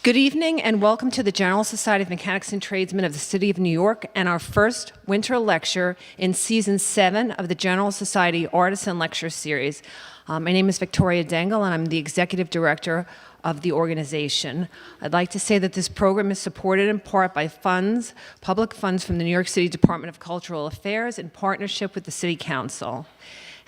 Good evening and welcome to the General Society of Mechanics and Tradesmen of the City of New York and our first winter lecture in Season 7 of the General Society Artisan Lecture Series. My name is Victoria Dengel and I'm the Executive Director of the organization. I'd like to say that this program is supported in part by funds, public funds from the New York City Department of Cultural Affairs in partnership with the City Council.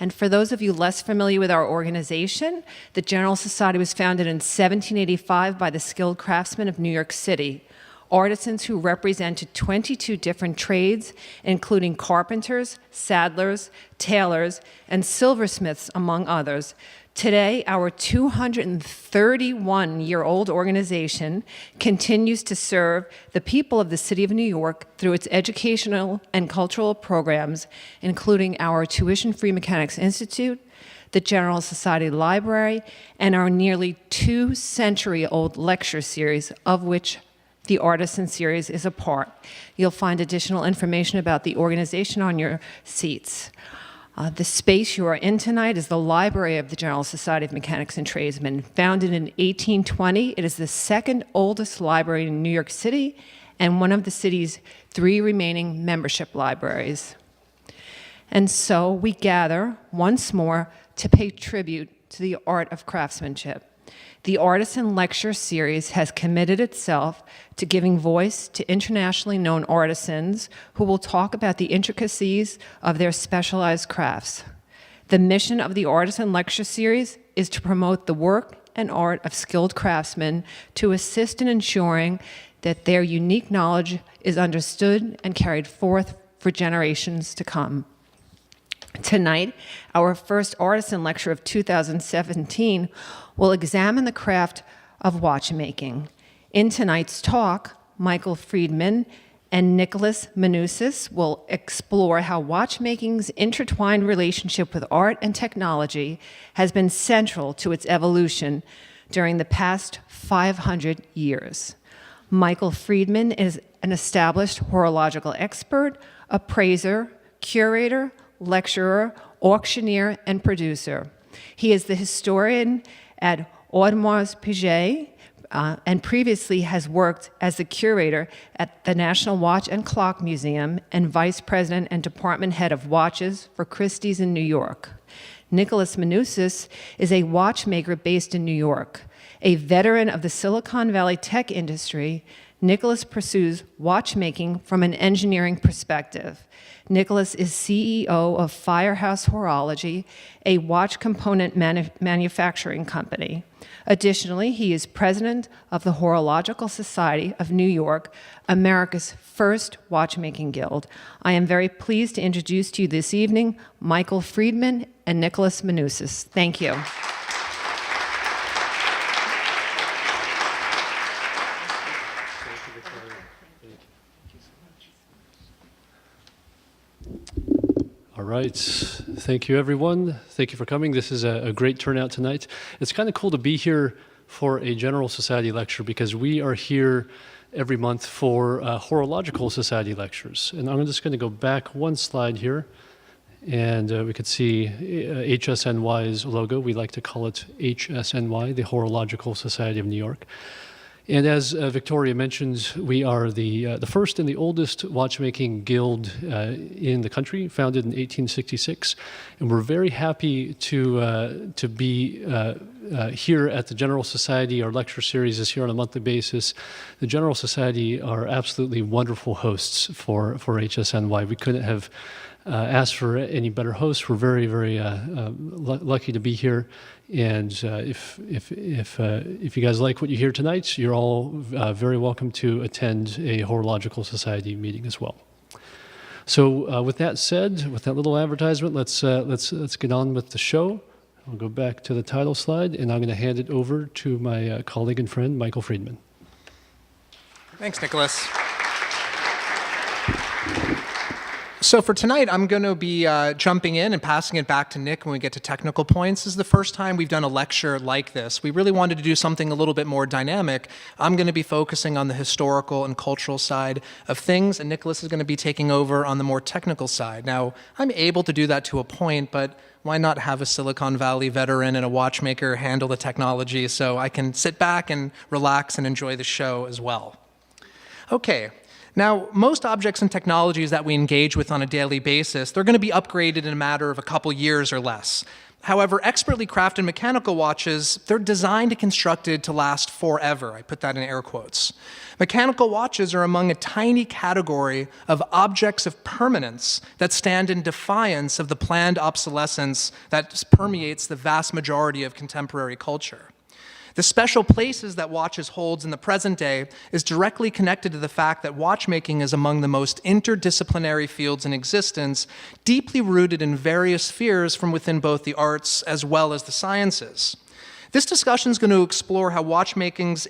And for those of you less familiar with our organization, the General Society was founded in 1785 by the skilled craftsmen of New York City, artisans who represented 22 different trades, including carpenters, saddlers, tailors, and silversmiths, among others. Today, our 231-year-old organization continues to serve the people of the City of New York through its educational and cultural programs, including our Tuition-Free Mechanics Institute, the General Society Library, and our nearly 2-century-old lecture series, of which the Artisan series is a part. You'll find additional information about the organization on your seats. The space you are in tonight is the Library of the General Society of Mechanics and Tradesmen. Founded in 1820, it is the second oldest library in New York City and one of the city's 3 remaining membership libraries. And so we gather once more to pay tribute to the art of craftsmanship. The Artisan Lecture Series has committed itself to giving voice to internationally known artisans who will talk about the intricacies of their specialized crafts. The mission of the Artisan Lecture Series is to promote the work and art of skilled craftsmen to assist in ensuring that their unique knowledge is understood and carried forth for generations to come. Tonight, our first Artisan Lecture of 2017 will examine the craft of watchmaking. In tonight's talk, Michael Friedman and Nicholas Manousos will explore how watchmaking's intertwined relationship with art and technology has been central to its evolution during the past 500 years. Michael Friedman is an established horological expert, appraiser, curator, lecturer, auctioneer, and producer. He is the historian at Audemars Piguet and previously has worked as the curator at the National Watch and Clock Museum and vice president and department head of watches for Christie's in New York. Nicholas Manousos is a watchmaker based in New York. A veteran of the Silicon Valley tech industry, Nicholas pursues watchmaking from an engineering perspective. Nicholas is CEO of Firehouse Horology, a watch component manufacturing company. Additionally, he is president of the Horological Society of New York, America's first watchmaking guild. I am very pleased to introduce to you this evening Michael Friedman and Nicholas Manousos. Thank you. All right, thank you everyone. Thank you for coming. This is a great turnout tonight. It's kind of cool to be here for a General Society lecture because we are here every month for Horological Society lectures. And I'm just going to go back one slide here and we could see HSNY's logo. We like to call it HSNY, the Horological Society of New York. And as Victoria mentioned, we are the first and the oldest watchmaking guild in the country, founded in 1866. And we're very happy to be here at the General Society. Our lecture series is here on a monthly basis. The General Society are absolutely wonderful hosts for HSNY. We couldn't have asked for any better hosts. We're very, very lucky to be here. And if you guys like what you hear tonight, you're all very welcome to attend a Horological Society meeting as well. So with that said, with that little advertisement, let's get on with the show. I'll go back to the title slide, and I'm going to hand it over to my colleague and friend, Michael Friedman. Thanks, Nicholas. So for tonight, I'm going to be jumping in and passing it back to Nick when we get to technical points. This is the first time we've done a lecture like this. We really wanted to do something a little bit more dynamic. I'm going to be focusing on the historical and cultural side of things, and Nicholas is going to be taking over on the more technical side. Now, I'm able to do that to a point, but why not have a Silicon Valley veteran and a watchmaker handle the technology so I can sit back and relax and enjoy the show as well? Okay. Now, most objects and technologies that we engage with on a daily basis, they're going to be upgraded in a matter of a couple years or less. However, expertly crafted mechanical watches, they're designed and constructed to last forever. I put that in air quotes. Mechanical watches are among a tiny category of objects of permanence that stand in defiance of the planned obsolescence that permeates the vast majority of contemporary culture. The special places that watches holds in the present day is directly connected to the fact that watchmaking is among the most interdisciplinary fields in existence, deeply rooted in various spheres from within both the arts as well as the sciences. This discussion is going to explore how watchmaking's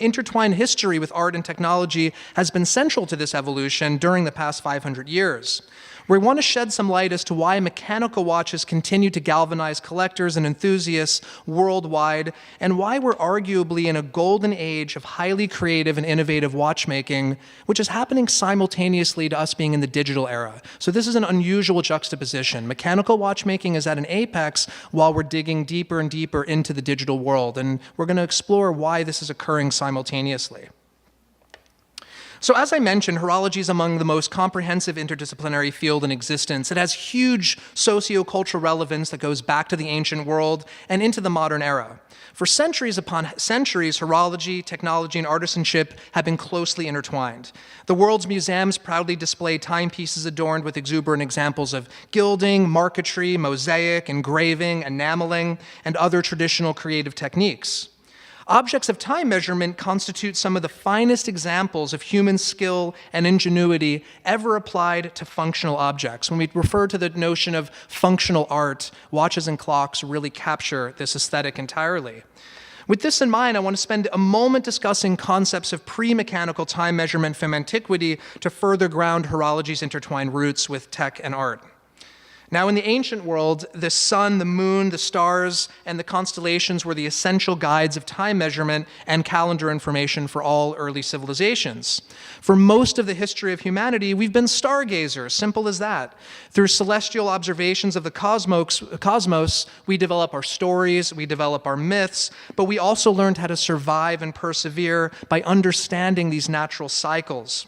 intertwined history with art and technology has been central to this evolution during the past 500 years. We want to shed some light as to why mechanical watches continue to galvanize collectors and enthusiasts worldwide, and why we're arguably in a golden age of highly creative and innovative watchmaking, which is happening simultaneously to us being in the digital era. So this is an unusual juxtaposition. Mechanical watchmaking is at an apex while we're digging deeper and deeper into the digital world, and we're going to explore why this is occurring simultaneously. So as I mentioned, horology is among the most comprehensive interdisciplinary field in existence. It has huge socio-cultural relevance that goes back to the ancient world and into the modern era. For centuries upon centuries, horology, technology, and artisanship have been closely intertwined. The world's museums proudly display timepieces adorned with exuberant examples of gilding, marquetry, mosaic, engraving, enameling, and other traditional creative techniques. Objects of time measurement constitute some of the finest examples of human skill and ingenuity ever applied to functional objects. When we refer to the notion of functional art, watches and clocks really capture this aesthetic entirely. With this in mind, I want to spend a moment discussing concepts of pre-mechanical time measurement from antiquity to further ground horology's intertwined roots with tech and art. Now, in the ancient world, the sun, the moon, the stars, and the constellations were the essential guides of time measurement and calendar information for all early civilizations. For most of the history of humanity, we've been stargazers, simple as that. Through celestial observations of the cosmos, we develop our stories, we develop our myths, but we also learned how to survive and persevere by understanding these natural cycles.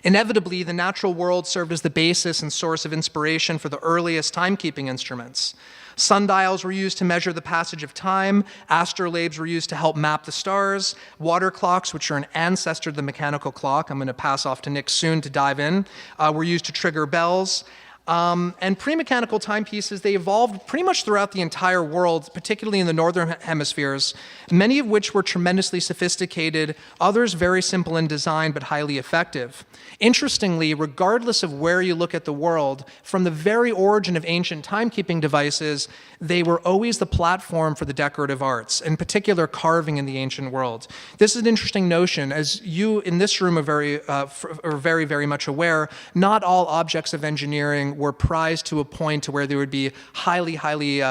Inevitably, the natural world served as the basis and source of inspiration for the earliest timekeeping instruments. Sundials were used to measure the passage of time, astrolabes were used to help map the stars, water clocks, which are an ancestor to the mechanical clock, I'm going to pass off to Nick soon to dive in, were used to trigger bells. And pre-mechanical timepieces, they evolved pretty much throughout the entire world, particularly in the northern hemispheres, many of which were tremendously sophisticated, others very simple in design but highly effective. Interestingly, regardless of where you look at the world, from the very origin of ancient timekeeping devices, they were always the platform for the decorative arts, in particular carving in the ancient world. This is an interesting notion. As you in this room are very, very much aware, not all objects of engineering were prized to a point to where there would be highly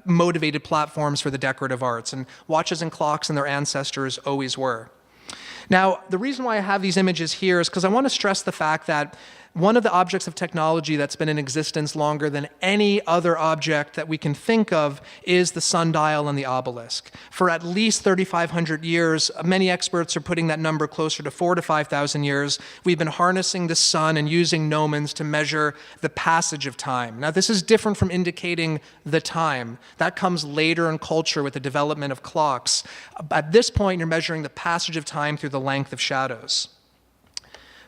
motivated platforms for the decorative arts, and watches and clocks and their ancestors always were. Now, the reason why I have these images here is because I want to stress the fact that one of the objects of technology that's been in existence longer than any other object that we can think of is the sundial and the obelisk. For at least 3,500 years, many experts are putting that number closer to 4,000 to 5,000 years, we've been harnessing the sun and using gnomons to measure the passage of time. Now, this is different from indicating the time. That comes later in culture with the development of clocks. At this point, you're measuring the passage of time through the length of shadows.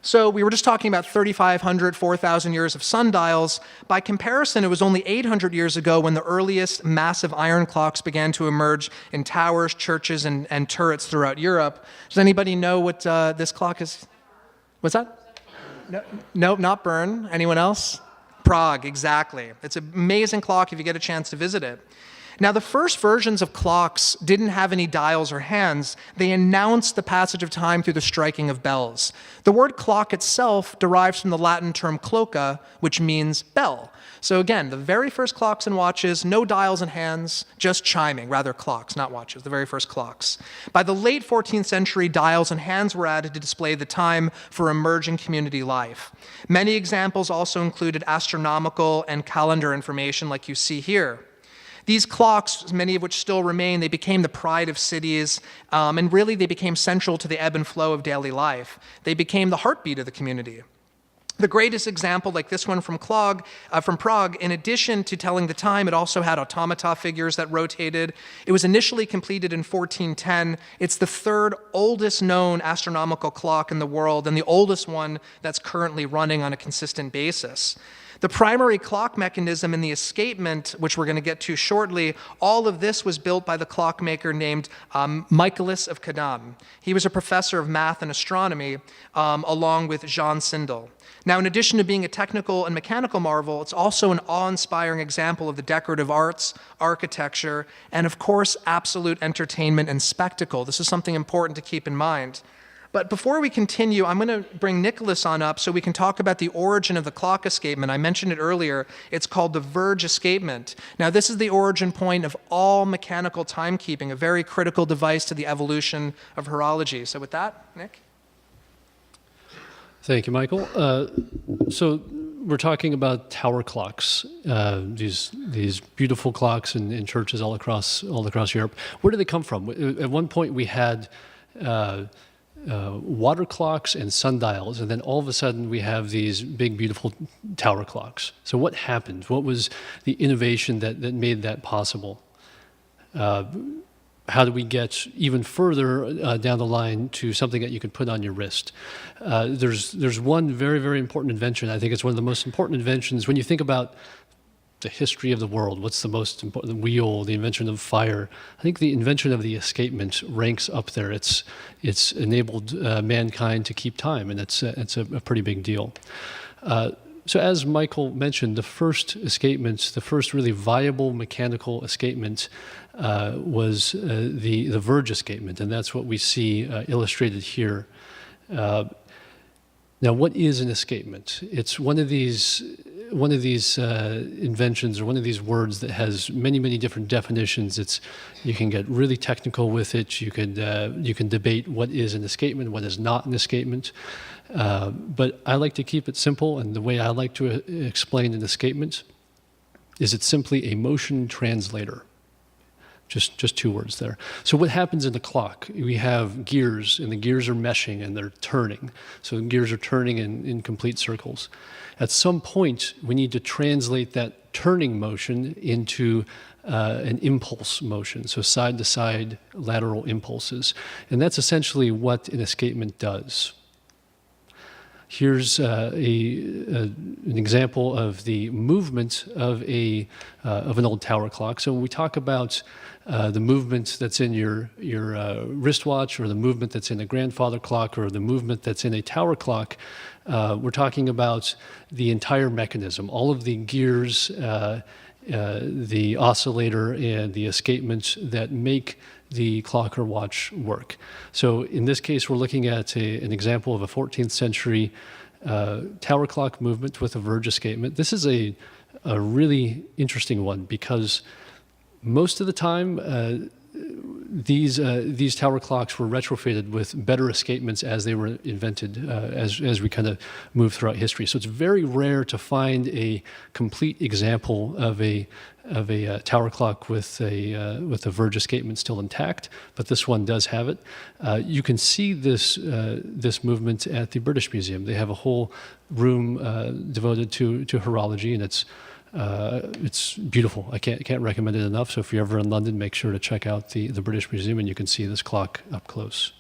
So we were just talking about 3,500, 4,000 years of sundials. By comparison, it was only 800 years ago when the earliest massive iron clocks began to emerge in towers, churches, and turrets throughout Europe. Does anybody know what this clock is? What's that? No, not Bern. Anyone else? Prague, exactly. It's an amazing clock if you get a chance to visit it. Now, the first versions of clocks didn't have any dials or hands. They announced the passage of time through the striking of bells. The word clock itself derives from the Latin term cloca, which means bell. So again, the very first clocks and watches, no dials and hands, just chiming, rather clocks, not watches, the very first clocks. By the late 14th century, dials and hands were added to display the time for emerging community life. Many examples also included astronomical and calendar information like you see here. These clocks, many of which still remain, they became the pride of cities, and really they became central to the ebb and flow of daily life. They became the heartbeat of the community. The greatest example, like this one from Prague, in addition to telling the time, it also had automata figures that rotated. It was initially completed in 1410. It's the third oldest known astronomical clock in the world and the oldest one that's currently running on a consistent basis. The primary clock mechanism in the escapement, which we're going to get to shortly, all of this was built by the clockmaker named Michaelis of Kadaň. He was a professor of math and astronomy, along with Jean Sindel. Now, in addition to being a technical and mechanical marvel, it's also an awe-inspiring example of the decorative arts, architecture, and of course, absolute entertainment and spectacle. This is something important to keep in mind. But before we continue, I'm going to bring Nicholas on up so we can talk about the origin of the clock escapement. I mentioned it earlier. It's called the verge escapement. Now, this is the origin point of all mechanical timekeeping, a very critical device to the evolution of horology. So with that, Nick? Thank you, Michael. So we're talking about tower clocks, these beautiful clocks in churches all across Europe. Where do they come from? At one point, we had water clocks and sundials, and then all of a sudden we have these big, beautiful tower clocks. So what happened? What was the innovation that made that possible? How do we get even further down the line to something that you can put on your wrist? There's one very, very important invention. I think it's one of the most important inventions. When you think about the history of the world, what's the most important? The wheel, the invention of fire. I think the invention of the escapement ranks up there. It's enabled mankind to keep time, and it's a pretty big deal. So as Michael mentioned, the first escapement, the first really viable mechanical escapement was the verge escapement, and that's what we see illustrated here. Now, what is an escapement? It's one of these inventions, or one of these words that has many, many different definitions. You can get really technical with it. You can debate what is an escapement, what is not an escapement. But I like to keep it simple, and the way I like to explain an escapement is it's simply a motion translator. Just two words there. So what happens in the clock? We have gears, and the gears are meshing, and they're turning. So the gears are turning in complete circles. At some point, we need to translate that turning motion into an impulse motion, so side-to-side lateral impulses. And that's essentially what an escapement does. Here's an example of the movement of an old tower clock. So when we talk about the movement that's in your wristwatch, or the movement that's in a grandfather clock, or the movement that's in a tower clock, we're talking about the entire mechanism, all of the gears, the oscillator, and the escapements that make the clock or watch work. So in this case, we're looking at an example of a 14th century tower clock movement with a verge escapement. This is a really interesting one, because most of the time, these tower clocks were retrofitted with better escapements as they were invented, as we kind of move throughout history. So it's very rare to find a complete example of a tower clock with a verge escapement still intact, but this one does have it. You can see this movement at the British Museum. They have a whole room devoted to horology, and it's beautiful. I can't recommend it enough. So if you're ever in London, make sure to check out the British Museum, and you can see this clock up close.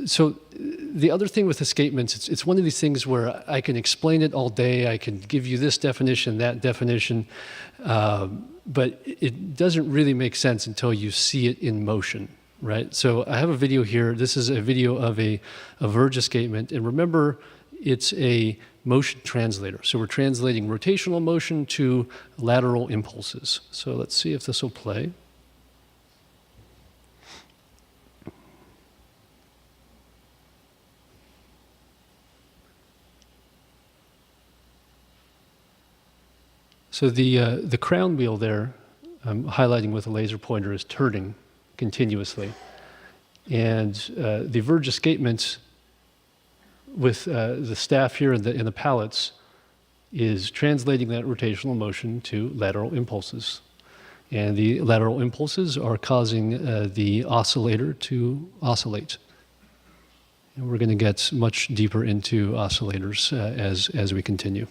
So the other thing with escapements, it's one of these things where I can explain it all day. I can give you this definition, that definition, but it doesn't really make sense until you see it in motion, right? So I have a video here. This is a video of a verge escapement, and remember, it's a motion translator. So we're translating rotational motion to lateral impulses. So let's see if this will play. So the crown wheel there, I'm highlighting with a laser pointer, is turning continuously. And the verge escapement with the staff here in the pallets is translating that rotational motion to lateral impulses. And the lateral impulses are causing the oscillator to oscillate. And we're going to get much deeper into oscillators as we continue.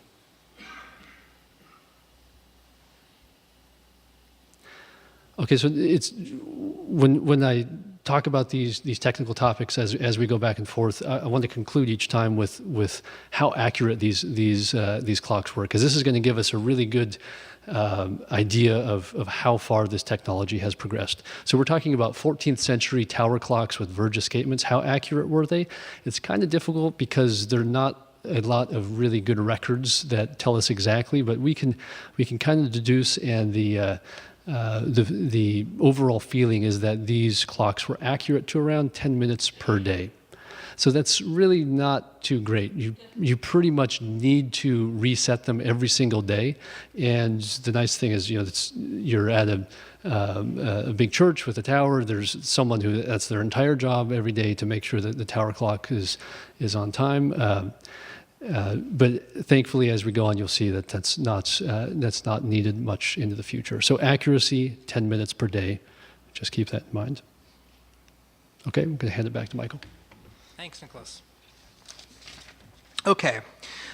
Okay, so it's when I talk about these technical topics as we go back and forth, I want to conclude each time with how accurate these clocks work, because this is going to give us a really good idea of how far this technology has progressed. So we're talking about 14th century tower clocks with verge escapements. How accurate were they? It's kind of difficult because they're not a lot of really good records that tell us exactly, but we can kind of deduce, and the overall feeling is that these clocks were accurate to around 10 minutes per day. So that's really not too great. You pretty much need to reset them every single day. And the nice thing is, you're at a big church with a tower. There's someone that's their entire job every day to make sure that the tower clock is on time. But thankfully, as we go on, you'll see that that's not needed much into the future. So accuracy, 10 minutes per day. Just keep that in mind. Okay, I'm going to hand it back to Michael. Thanks, Nicholas. Okay.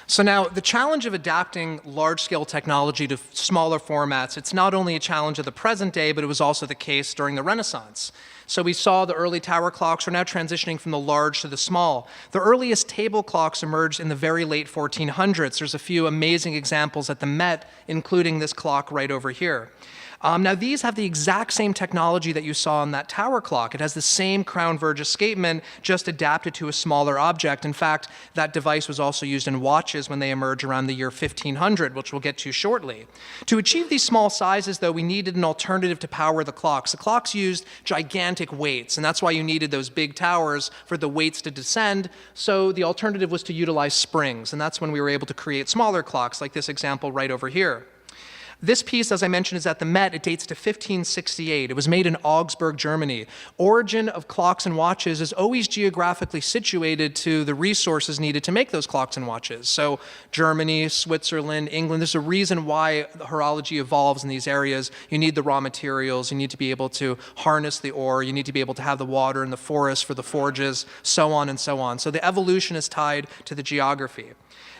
So now, the challenge of adapting large-scale technology to smaller formats, it's not only a challenge of the present day, but it was also the case during the Renaissance. So we saw the early tower clocks are now transitioning from the large to the small. The earliest table clocks emerged in the very late 1400s. There's a few amazing examples at the Met, including this clock right over here. Now, these have the exact same technology that you saw in that tower clock. It has the same crown verge escapement, just adapted to a smaller object. In fact, that device was also used in watches when they emerged around the year 1500, which we'll get to shortly. To achieve these small sizes, though, we needed an alternative to power the clocks. The clocks used gigantic weights, and that's why you needed those big towers for the weights to descend. So the alternative was to utilize springs, and that's when we were able to create smaller clocks, like this example right over here. This piece, as I mentioned, is at the Met. It dates to 1568. It was made in Augsburg, Germany. Origin of clocks and watches is always geographically situated to the resources needed to make those clocks and watches. So Germany, Switzerland, England, there's a reason why the horology evolves in these areas. You need the raw materials. You need to be able to harness the ore. You need to be able to have the water and the forest for the forges, so on and so on. So the evolution is tied to the geography.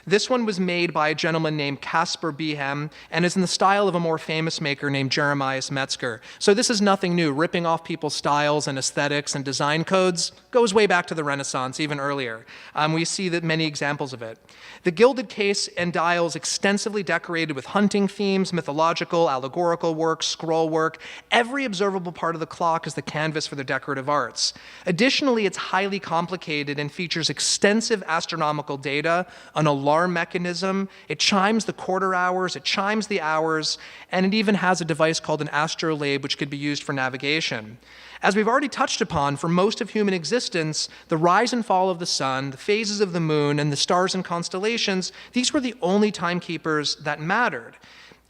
This one was made by a gentleman named Caspar Behem and is in the style of a more famous maker named Jeremias Metzger. So this is nothing new. Ripping off people's styles and aesthetics and design codes goes way back to the Renaissance, even earlier. We see that many examples of it. The gilded case and dials extensively decorated with hunting themes, mythological, allegorical work, scroll work. Every observable part of the clock is the canvas for the decorative arts. Additionally, it's highly complicated and features extensive astronomical data, an alarm mechanism. It chimes the quarter hours, it chimes the hours, and it even has a device called an astrolabe, which could be used for navigation. As we've already touched upon, for most of human existence, the rise and fall of the sun, the phases of the moon, and the stars and constellations, these were the only timekeepers that mattered.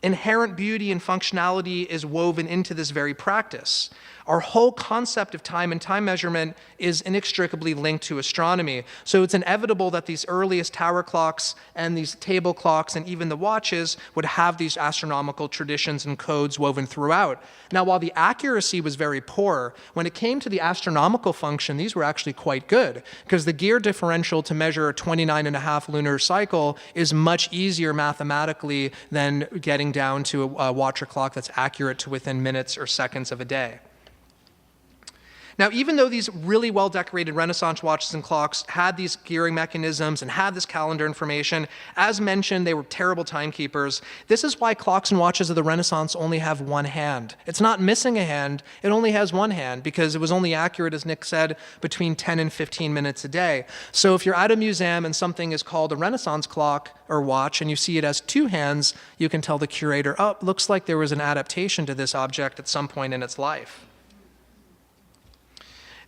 Inherent beauty and functionality is woven into this very practice. Our whole concept of time and time measurement is inextricably linked to astronomy. So it's inevitable that these earliest tower clocks and these table clocks and even the watches would have these astronomical traditions and codes woven throughout. Now, while the accuracy was very poor, when it came to the astronomical function, these were actually quite good, because the gear differential to measure a 29.5 lunar cycle is much easier mathematically than getting down to a watch or clock that's accurate to within minutes or seconds of a day. Now, even though these really well-decorated Renaissance watches and clocks had these gearing mechanisms and had this calendar information, as mentioned, they were terrible timekeepers. This is why clocks and watches of the Renaissance only have one hand. It's not missing a hand, it only has one hand because it was only accurate, as Nick said, between 10 and 15 minutes a day. So if you're at a museum and something is called a Renaissance clock or watch and you see it has two hands, you can tell the curator, oh, looks like there was an adaptation to this object at some point in its life.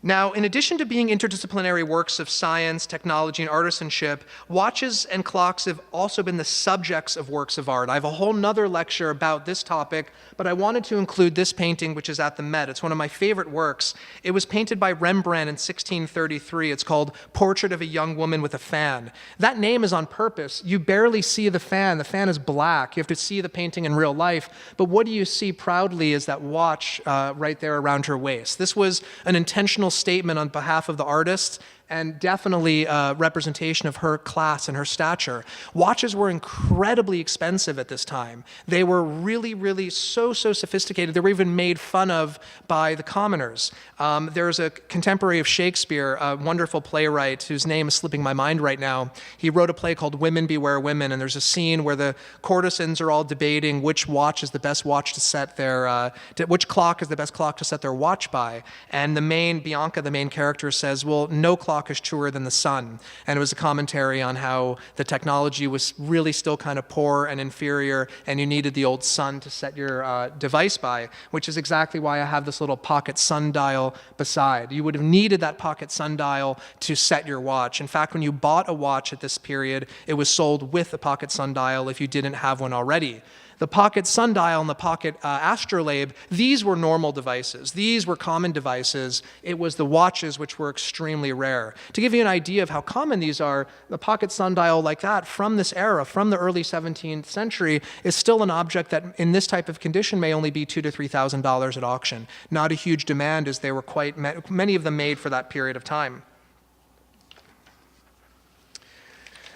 Now, in addition to being interdisciplinary works of science, technology, and artisanship, watches and clocks have also been the subjects of works of art. I have a whole nother lecture about this topic, but I wanted to include this painting, which is at the Met. It's one of my favorite works. It was painted by Rembrandt in 1633. It's called Portrait of a Young Woman with a Fan. That name is on purpose. You barely see the fan. The fan is black. You have to see the painting in real life. But what do you see proudly is that watch right there around her waist. This was an intentional statement on behalf of the artist and definitely a representation of her class and her stature. Watches were incredibly expensive at this time. They were really, really so sophisticated. They were even made fun of by the commoners. There's a contemporary of Shakespeare, a wonderful playwright whose name is slipping my mind right now. He wrote a play called Women Beware Women, and there's a scene where the courtesans are all debating which watch is the best watch to set their, which clock is the best clock to set their watch by. And Bianca, the main character, says, well, no clock is truer than the sun. And it was a commentary on how the technology was really still kind of poor and inferior, and you needed the old sun to set your device by, which is exactly why I have this little pocket sundial beside. You would have needed that pocket sundial to set your watch. In fact, when you bought a watch at this period, it was sold with a pocket sundial if you didn't have one already. The pocket sundial and the pocket astrolabe, these were normal devices. These were common devices. It was the watches which were extremely rare. To give you an idea of how common these are, the pocket sundial like that from this era, from the early 17th century, is still an object that in this type of condition may only be $2,000 to $3,000 at auction. Not a huge demand, as they were quite many of them made for that period of time.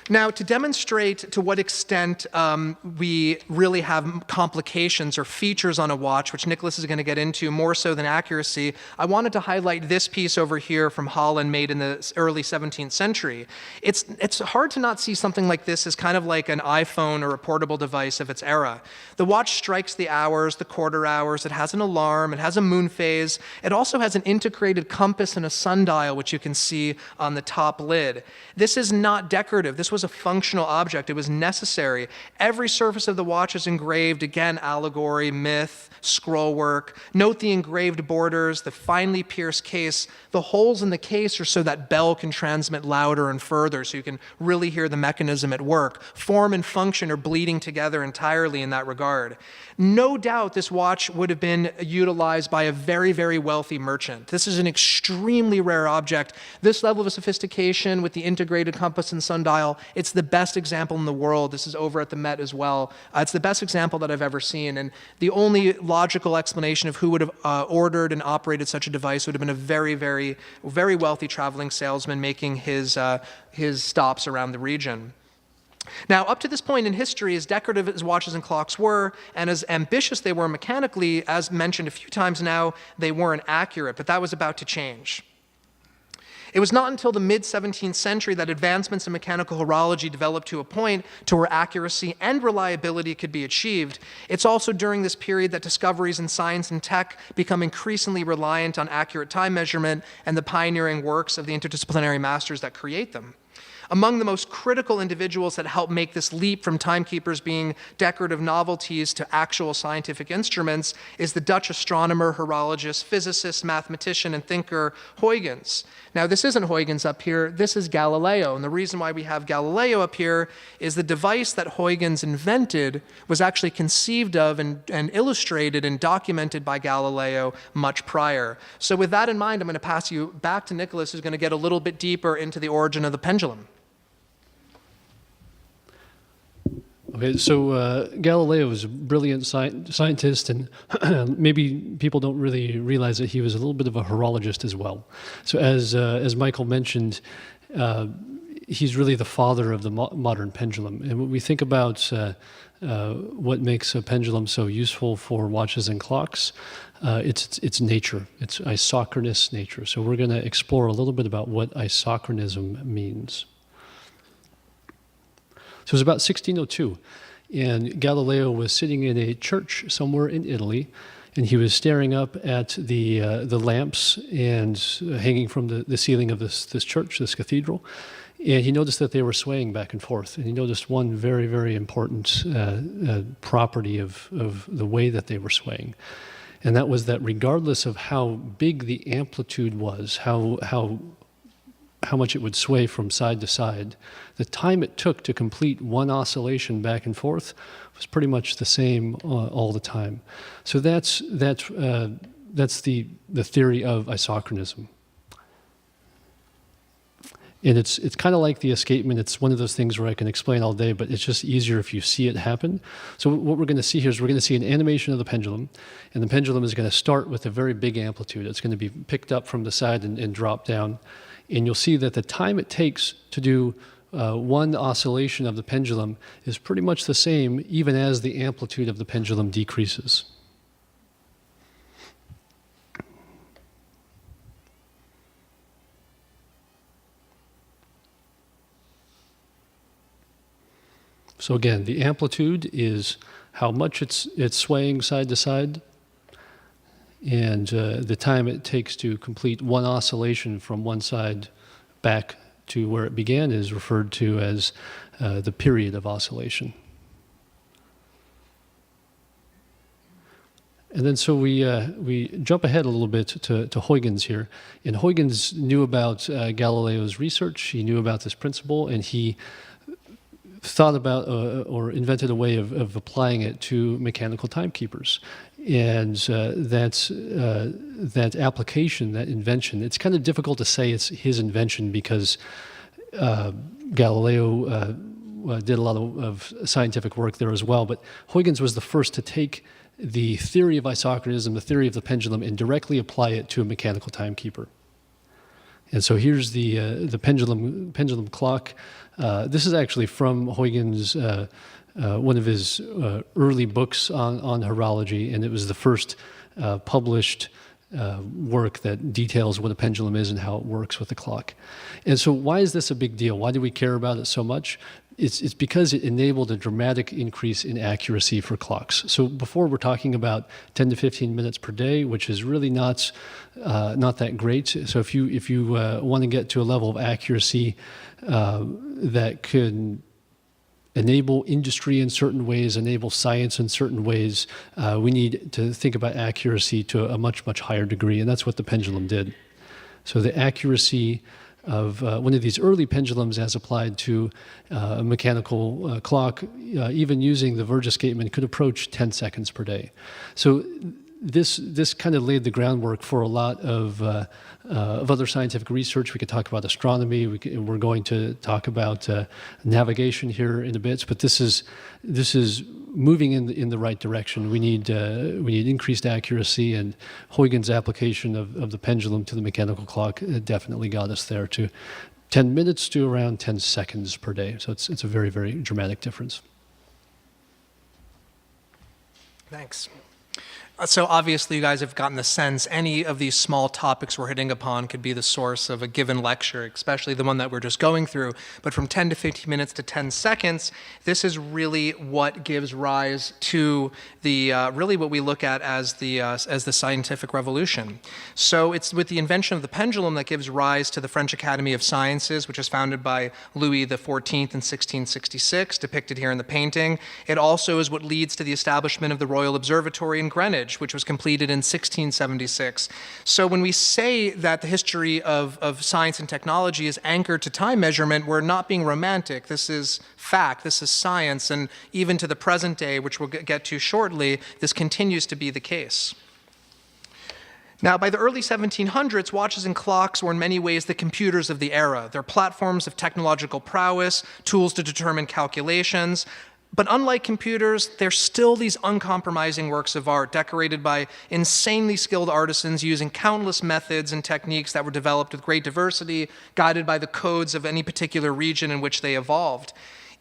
Now, to demonstrate to what extent we really have complications or features on a watch, which Nicholas is going to get into more so than accuracy, I wanted to highlight this piece over here from Holland made in the early 17th century. It's hard to not see something like this as kind of like an iPhone or a portable device of its era. The watch strikes the hours, the quarter hours, it has an alarm, it has a moon phase, it also has an integrated compass and a sundial, which you can see on the top lid. This is not decorative. This was a functional object. It was necessary. Every surface of the watch is engraved, again, allegory, myth, scroll work. Note the engraved borders, the finely pierced case. The holes in the case are so that bell can transmit louder and further, so you can really hear the mechanism at work. Form and function are bleeding together entirely in that regard. No doubt this watch would have been utilized by a very, very wealthy merchant. This is an extremely rare object. This level of sophistication with the integrated compass and sundial, it's the best example in the world. This is over at the Met as well. It's the best example that I've ever seen. And the only logical explanation of who would have ordered and operated such a device would have been a very, very, very wealthy traveling salesman making his stops around the region. Now, up to this point in history, as decorative as watches and clocks were, and as ambitious they were mechanically, as mentioned a few times now, they weren't accurate, but that was about to change. It was not until the mid-17th century that advancements in mechanical horology developed to a point to where accuracy and reliability could be achieved. It's also during this period that discoveries in science and tech become increasingly reliant on accurate time measurement and the pioneering works of the interdisciplinary masters that create them. Among the most critical individuals that helped make this leap from timekeepers being decorative novelties to actual scientific instruments is the Dutch astronomer, horologist, physicist, mathematician, and thinker Huygens. Now, this isn't Huygens up here, this is Galileo. And the reason why we have Galileo up here is the device that Huygens invented was actually conceived of and illustrated and documented by Galileo much prior. So with that in mind, I'm going to pass you back to Nicholas, who's going to get a little bit deeper into the origin of the pendulum. Okay, so Galileo was a brilliant scientist, and maybe people don't really realize that he was a little bit of a horologist as well. So as Michael mentioned, he's really the father of the modern pendulum. And when we think about what makes a pendulum so useful for watches and clocks, it's nature. It's isochronous nature. So we're going to explore a little bit about what isochronism means. So it was about 1602, and Galileo was sitting in a church somewhere in Italy, and he was staring up at the lamps and hanging from the ceiling of this church, this cathedral, and he noticed that they were swaying back and forth. And he noticed one very, very important property of the way that they were swaying, and that was that regardless of how big the amplitude was, how much it would sway from side to side, the time it took to complete one oscillation back and forth was pretty much the same all the time. So that's the theory of isochronism. And it's kind of like the escapement. It's one of those things where I can explain all day, but it's just easier if you see it happen. So what we're going to see here is we're going to see an animation of the pendulum, and the pendulum is going to start with a very big amplitude. It's going to be picked up from the side and drop down. And you'll see that the time it takes to do one oscillation of the pendulum is pretty much the same, even as the amplitude of the pendulum decreases. So again, the amplitude is how much it's swaying side to side, and the time it takes to complete one oscillation from one side back to where it began is referred to as the period of oscillation. And then so we jump ahead a little bit to Huygens here. And Huygens knew about Galileo's research. He knew about this principle, and he thought about or invented a way of applying it to mechanical timekeepers. And that application, that invention, it's kind of difficult to say it's his invention because Galileo did a lot of scientific work there as well. But Huygens was the first to take the theory of isochronism, the theory of the pendulum, and directly apply it to a mechanical timekeeper. And so here's the pendulum clock. This is actually from Huygens, one of his early books on horology, and it was the first published work that details what a pendulum is and how it works with the clock. And so why is this a big deal? Why do we care about it so much? It's because it enabled a dramatic increase in accuracy for clocks. So before we're talking about 10 to 15 minutes per day, which is really not that great. So if you want to get to a level of accuracy that could enable industry in certain ways, enable science in certain ways, we need to think about accuracy to a much, much higher degree, and that's what the pendulum did. So the accuracy of one of these early pendulums as applied to a mechanical clock, even using the Verge escapement, could approach 10 seconds per day. So this kind of laid the groundwork for a lot of other scientific research. We could talk about astronomy. We're going to talk about navigation here in a bit, but this is moving in the right direction. We need increased accuracy, and Huygens' application of the pendulum to the mechanical clock definitely got us there to 10 minutes to around 10 seconds per day. So it's a very, very dramatic difference. Thanks. So obviously you guys have gotten the sense any of these small topics we're hitting upon could be the source of a given lecture, especially the one that we're just going through. But from 10 to 15 minutes to 10 seconds, this is really what gives rise to the really what we look at as the scientific revolution. So it's with the invention of the pendulum that gives rise to the French Academy of Sciences, which was founded by Louis XIV in 1666, depicted here in the painting. It also is what leads to the establishment of the Royal Observatory in Greenwich, which was completed in 1676. So when we say that the history of science and technology is anchored to time measurement, we're not being romantic. This is fact, this is science, and even to the present day, which we'll get to shortly, this continues to be the case. Now, by the early 1700s, watches and clocks were in many ways the computers of the era. They're platforms of technological prowess, tools to determine calculations. But unlike computers, they're still these uncompromising works of art decorated by insanely skilled artisans using countless methods and techniques that were developed with great diversity, guided by the codes of any particular region in which they evolved.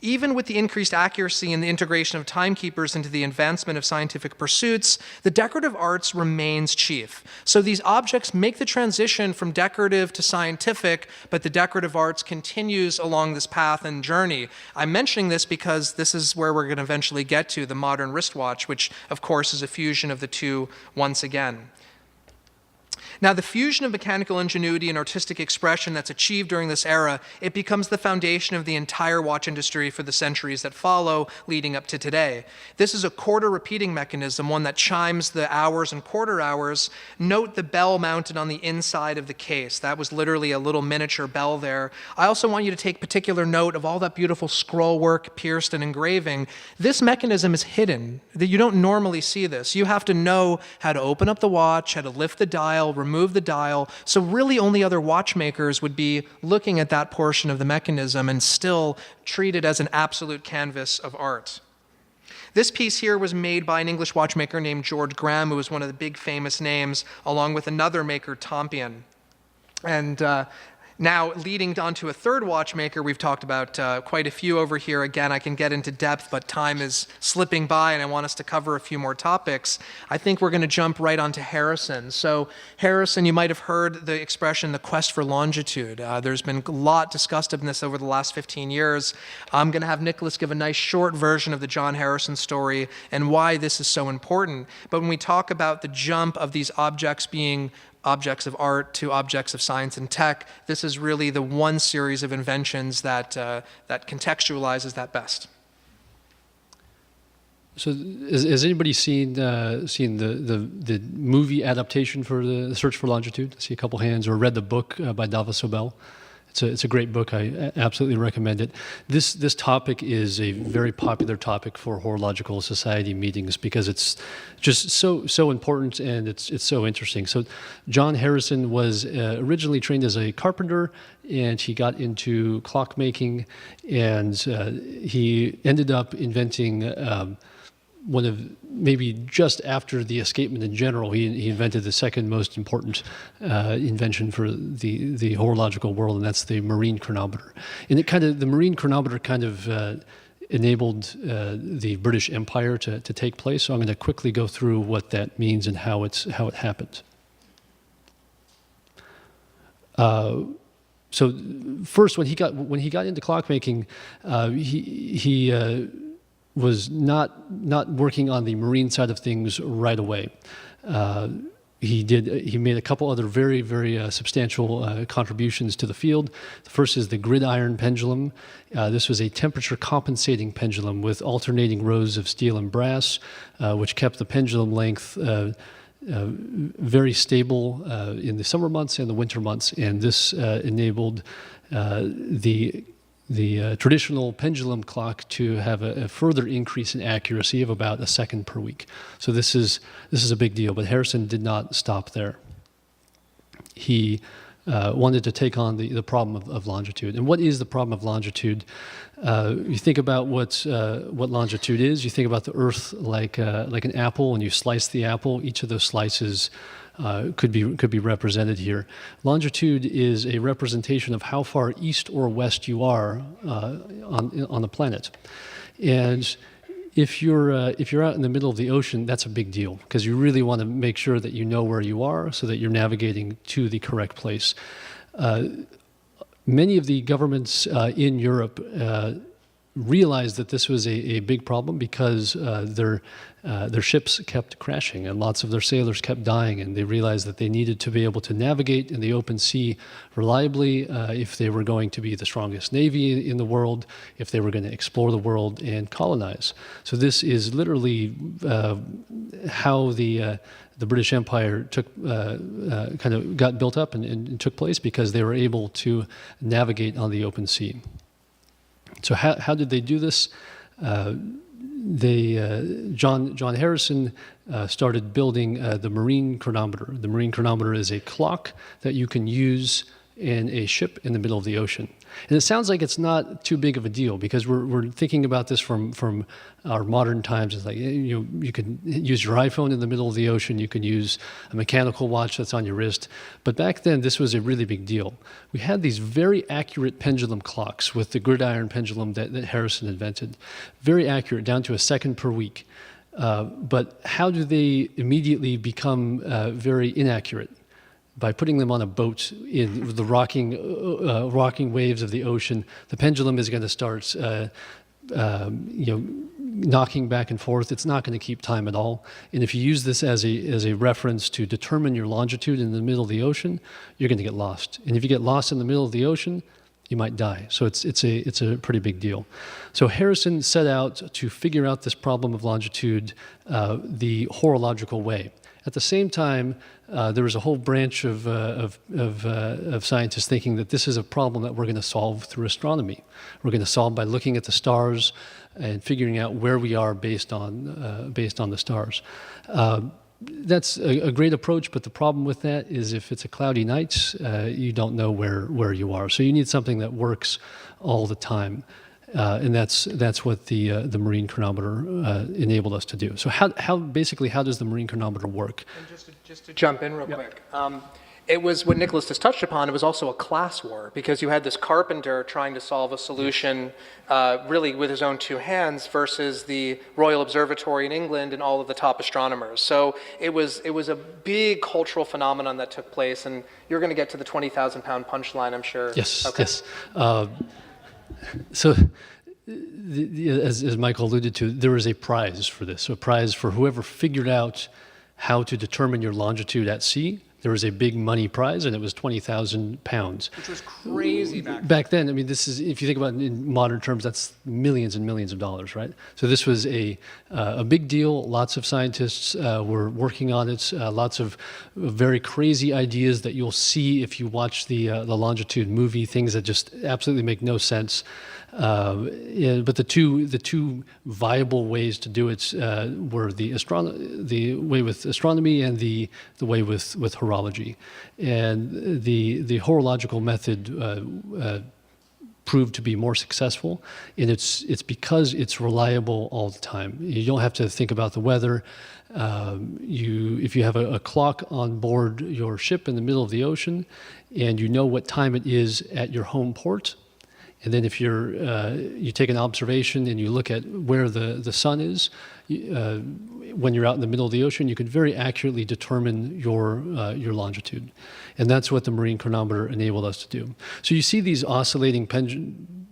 Even with the increased accuracy and the integration of timekeepers into the advancement of scientific pursuits, the decorative arts remains chief. So these objects make the transition from decorative to scientific, but the decorative arts continues along this path and journey. I'm mentioning this because this is where we're going to eventually get to, the modern wristwatch, which of course is a fusion of the two once again. Now, the fusion of mechanical ingenuity and artistic expression that's achieved during this era, it becomes the foundation of the entire watch industry for the centuries that follow, leading up to today. This is a quarter repeating mechanism, one that chimes the hours and quarter hours. Note the bell mounted on the inside of the case. That was literally a little miniature bell there. I also want you to take particular note of all that beautiful scroll work, pierced and engraving. This mechanism is hidden. You don't normally see this. You have to know how to open up the watch, how to lift the dial, remove the dial. So really only other watchmakers would be looking at that portion of the mechanism and still treat it as an absolute canvas of art. This piece here was made by an English watchmaker named George Graham, who was one of the big famous names, along with another maker, Tompion. And now, leading on to a third watchmaker, we've talked about quite a few over here. Again, I can get into depth, but time is slipping by, and I want us to cover a few more topics. I think we're going to jump right onto Harrison. So Harrison, you might have heard the expression, the quest for longitude. There's been a lot discussed of this over the last 15 years. I'm going to have Nicholas give a nice short version of the John Harrison story and why this is so important. But when we talk about the jump of these objects being objects of art to objects of science and tech, this is really the one series of inventions that contextualizes that best. So, has anybody seen the movie adaptation for the Search for Longitude? I see a couple hands, or read the book by Davos Sobel. It's a great book. I absolutely recommend it. This topic is a very popular topic for horological society meetings because it's just so important and it's so interesting. So John Harrison was originally trained as a carpenter, and he got into clockmaking, and he ended up inventing one of, maybe just after the escapement in general, he invented the second most important invention for the horological world, and that's the marine chronometer. And the marine chronometer kind of enabled the British Empire to take place. So I'm going to quickly go through what that means and how it happened. So first, when he got into clockmaking, he was not working on the marine side of things right away. He made a couple other very, very substantial contributions to the field. The first is the Gridiron Pendulum. This was a temperature compensating pendulum with alternating rows of steel and brass, which kept the pendulum length very stable in the summer months and the winter months. And this enabled the traditional pendulum clock to have a further increase in accuracy of about a second per week. So this is a big deal, but Harrison did not stop there. He wanted to take on the problem of longitude. And what is the problem of longitude? You think about what longitude is. You think about the Earth like an apple, and you slice the apple. Each of those slices could be represented here. Longitude is a representation of how far east or west you are on the planet. And if you're out in the middle of the ocean, that's a big deal because you really want to make sure that you know where you are so that you're navigating to the correct place. Many of the governments in Europe realized that this was a big problem because their ships kept crashing and lots of their sailors kept dying, and they realized that they needed to be able to navigate in the open sea reliably if they were going to be the strongest navy in the world, if they were going to explore the world and colonize. So this is literally how the British Empire kind of got built up and took place, because they were able to navigate on the open sea. So how did they do this? John Harrison started building the marine chronometer. The marine chronometer is a clock that you can use and a ship in the middle of the ocean. And it sounds like it's not too big of a deal because we're thinking about this from our modern times. It's like, you can use your iPhone in the middle of the ocean, you can use a mechanical watch that's on your wrist. But back then, this was a really big deal. We had these very accurate pendulum clocks with the Gridiron Pendulum that Harrison invented. Very accurate, down to a second per week. But how do they immediately become very inaccurate? By putting them on a boat in the rocking waves of the ocean, the pendulum is going to start, knocking back and forth. It's not going to keep time at all. And if you use this as a reference to determine your longitude in the middle of the ocean, you're going to get lost. And if you get lost in the middle of the ocean, you might die. So it's a pretty big deal. So Harrison set out to figure out this problem of longitude the horological way. At the same time, there was a whole branch of scientists thinking that this is a problem that we're going to solve through astronomy. We're going to solve by looking at the stars and figuring out where we are based on the stars. That's a great approach, but the problem with that is if it's a cloudy night, you don't know where you are. So you need something that works all the time. And that's what the marine chronometer enabled us to do. So how does the marine chronometer work? And just to jump in real quick, it was what Nicholas just touched upon. It was also a class war because you had this carpenter trying to solve a solution really with his own two hands versus the Royal Observatory in England and all of the top astronomers. So it was a big cultural phenomenon that took place, and you're going to get to the 20,000-pound punchline, I'm sure. Yes. Okay. Yes. So, as Michael alluded to, there is a prize for this. So a prize for whoever figured out how to determine your longitude at sea. There was a big money prize, and it was 20,000 pounds. Which was crazy back then. I mean, this is, if you think about it in modern terms, that's millions and millions of dollars, right? So this was a big deal. Lots of scientists were working on it. Lots of very crazy ideas that you'll see if you watch the Longitude movie. Things that just absolutely make no sense. But the two viable ways to do it were the way with astronomy and the way with horology, and the horological method proved to be more successful, and it's because it's reliable all the time. You don't have to think about the weather. If you have a clock on board your ship in the middle of the ocean, and you know what time it is at your home port. And then if you take an observation and you look at where the sun is, when you're out in the middle of the ocean, you can very accurately determine your longitude. And that's what the marine chronometer enabled us to do. So you see these oscillating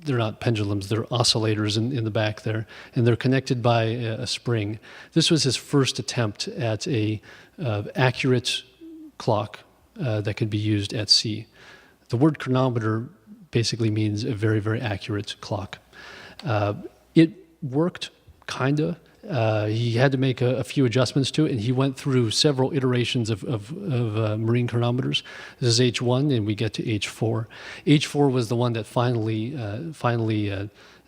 they're not pendulums, they're oscillators in the back there, and they're connected by a spring. This was his first attempt at a accurate clock that could be used at sea. The word chronometer basically means a very, very accurate clock. It worked, kinda. He had to make a few adjustments to it, and he went through several iterations of marine chronometers. This is H1, and we get to H4. H4 was the one that finally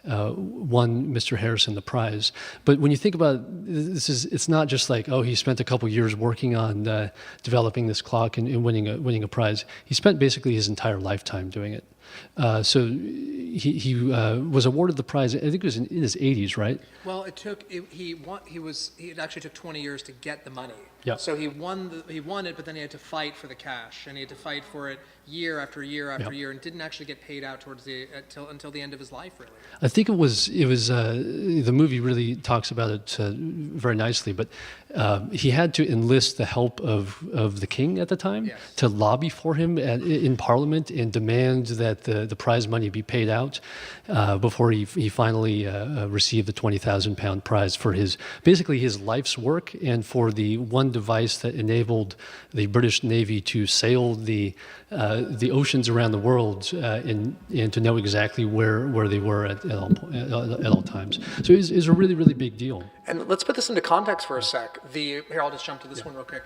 won Mr. Harrison the prize. But when you think about it, it's not just like, oh, he spent a couple years working on developing this clock and winning a prize. He spent basically his entire lifetime doing it. So he was awarded the prize. I think it was in his 80s, right? Well, it actually took 20 years to get the money. Yeah. So he won it, but then he had to fight for the cash, and he had to fight for it year after year after year, and didn't actually get paid out until the end of his life, really. I think it was the movie really talks about it very nicely, but he had to enlist the help of the king at the time. Yes. To lobby for him in Parliament and demand that the prize money be paid out before he finally received the 20,000-pound prize for his life's work and for the one device that enabled the British Navy to sail the oceans around the world and to know exactly where they were at all times. So it's a really, really big deal. And let's put this into context for a sec. Here, I'll just jump to this one real quick.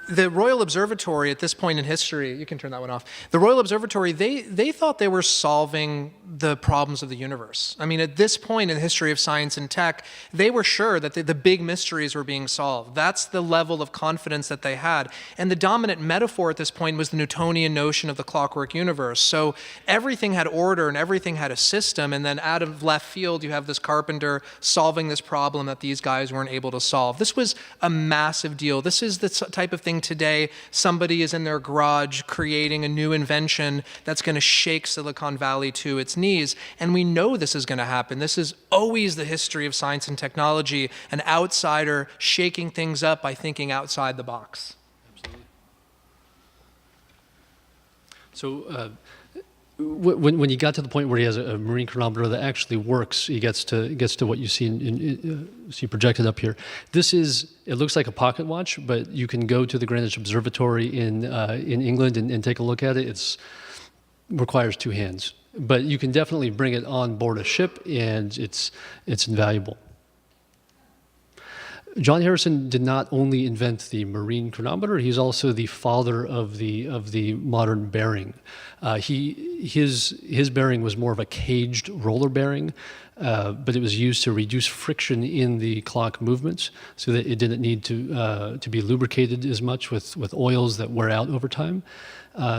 the Royal Observatory at this point in history, you can turn that one off. The Royal Observatory, they thought they were solving the problems of the universe. I mean, at this point in the history of science and tech, they were sure that the big mysteries were being solved. That's the level of confidence that they had. And the dominant metaphor at this point was the Newtonian notion of the clockwork universe. So everything had order and everything had a system, and then out of left field, you have this carpenter solving this problem that these guys weren't able to solve. This was a massive deal. This is the type of thing today. Somebody is in their garage creating a new invention that's going to shake Silicon Valley to its knees, and we know this is going to happen. This is always the history of science and technology, an outsider shaking things up by thinking outside the box. Absolutely. So when you got to the point where he has a marine chronometer that actually works, he gets to what you see projected up here. It looks like a pocket watch, but you can go to the Greenwich Observatory in England and take a look at it. It requires two hands, but you can definitely bring it on board a ship, and it's invaluable. John Harrison did not only invent the marine chronometer, he's also the father of the modern bearing. His bearing was more of a caged roller bearing, but it was used to reduce friction in the clock movements so that it didn't need to be lubricated as much with oils that wear out over time.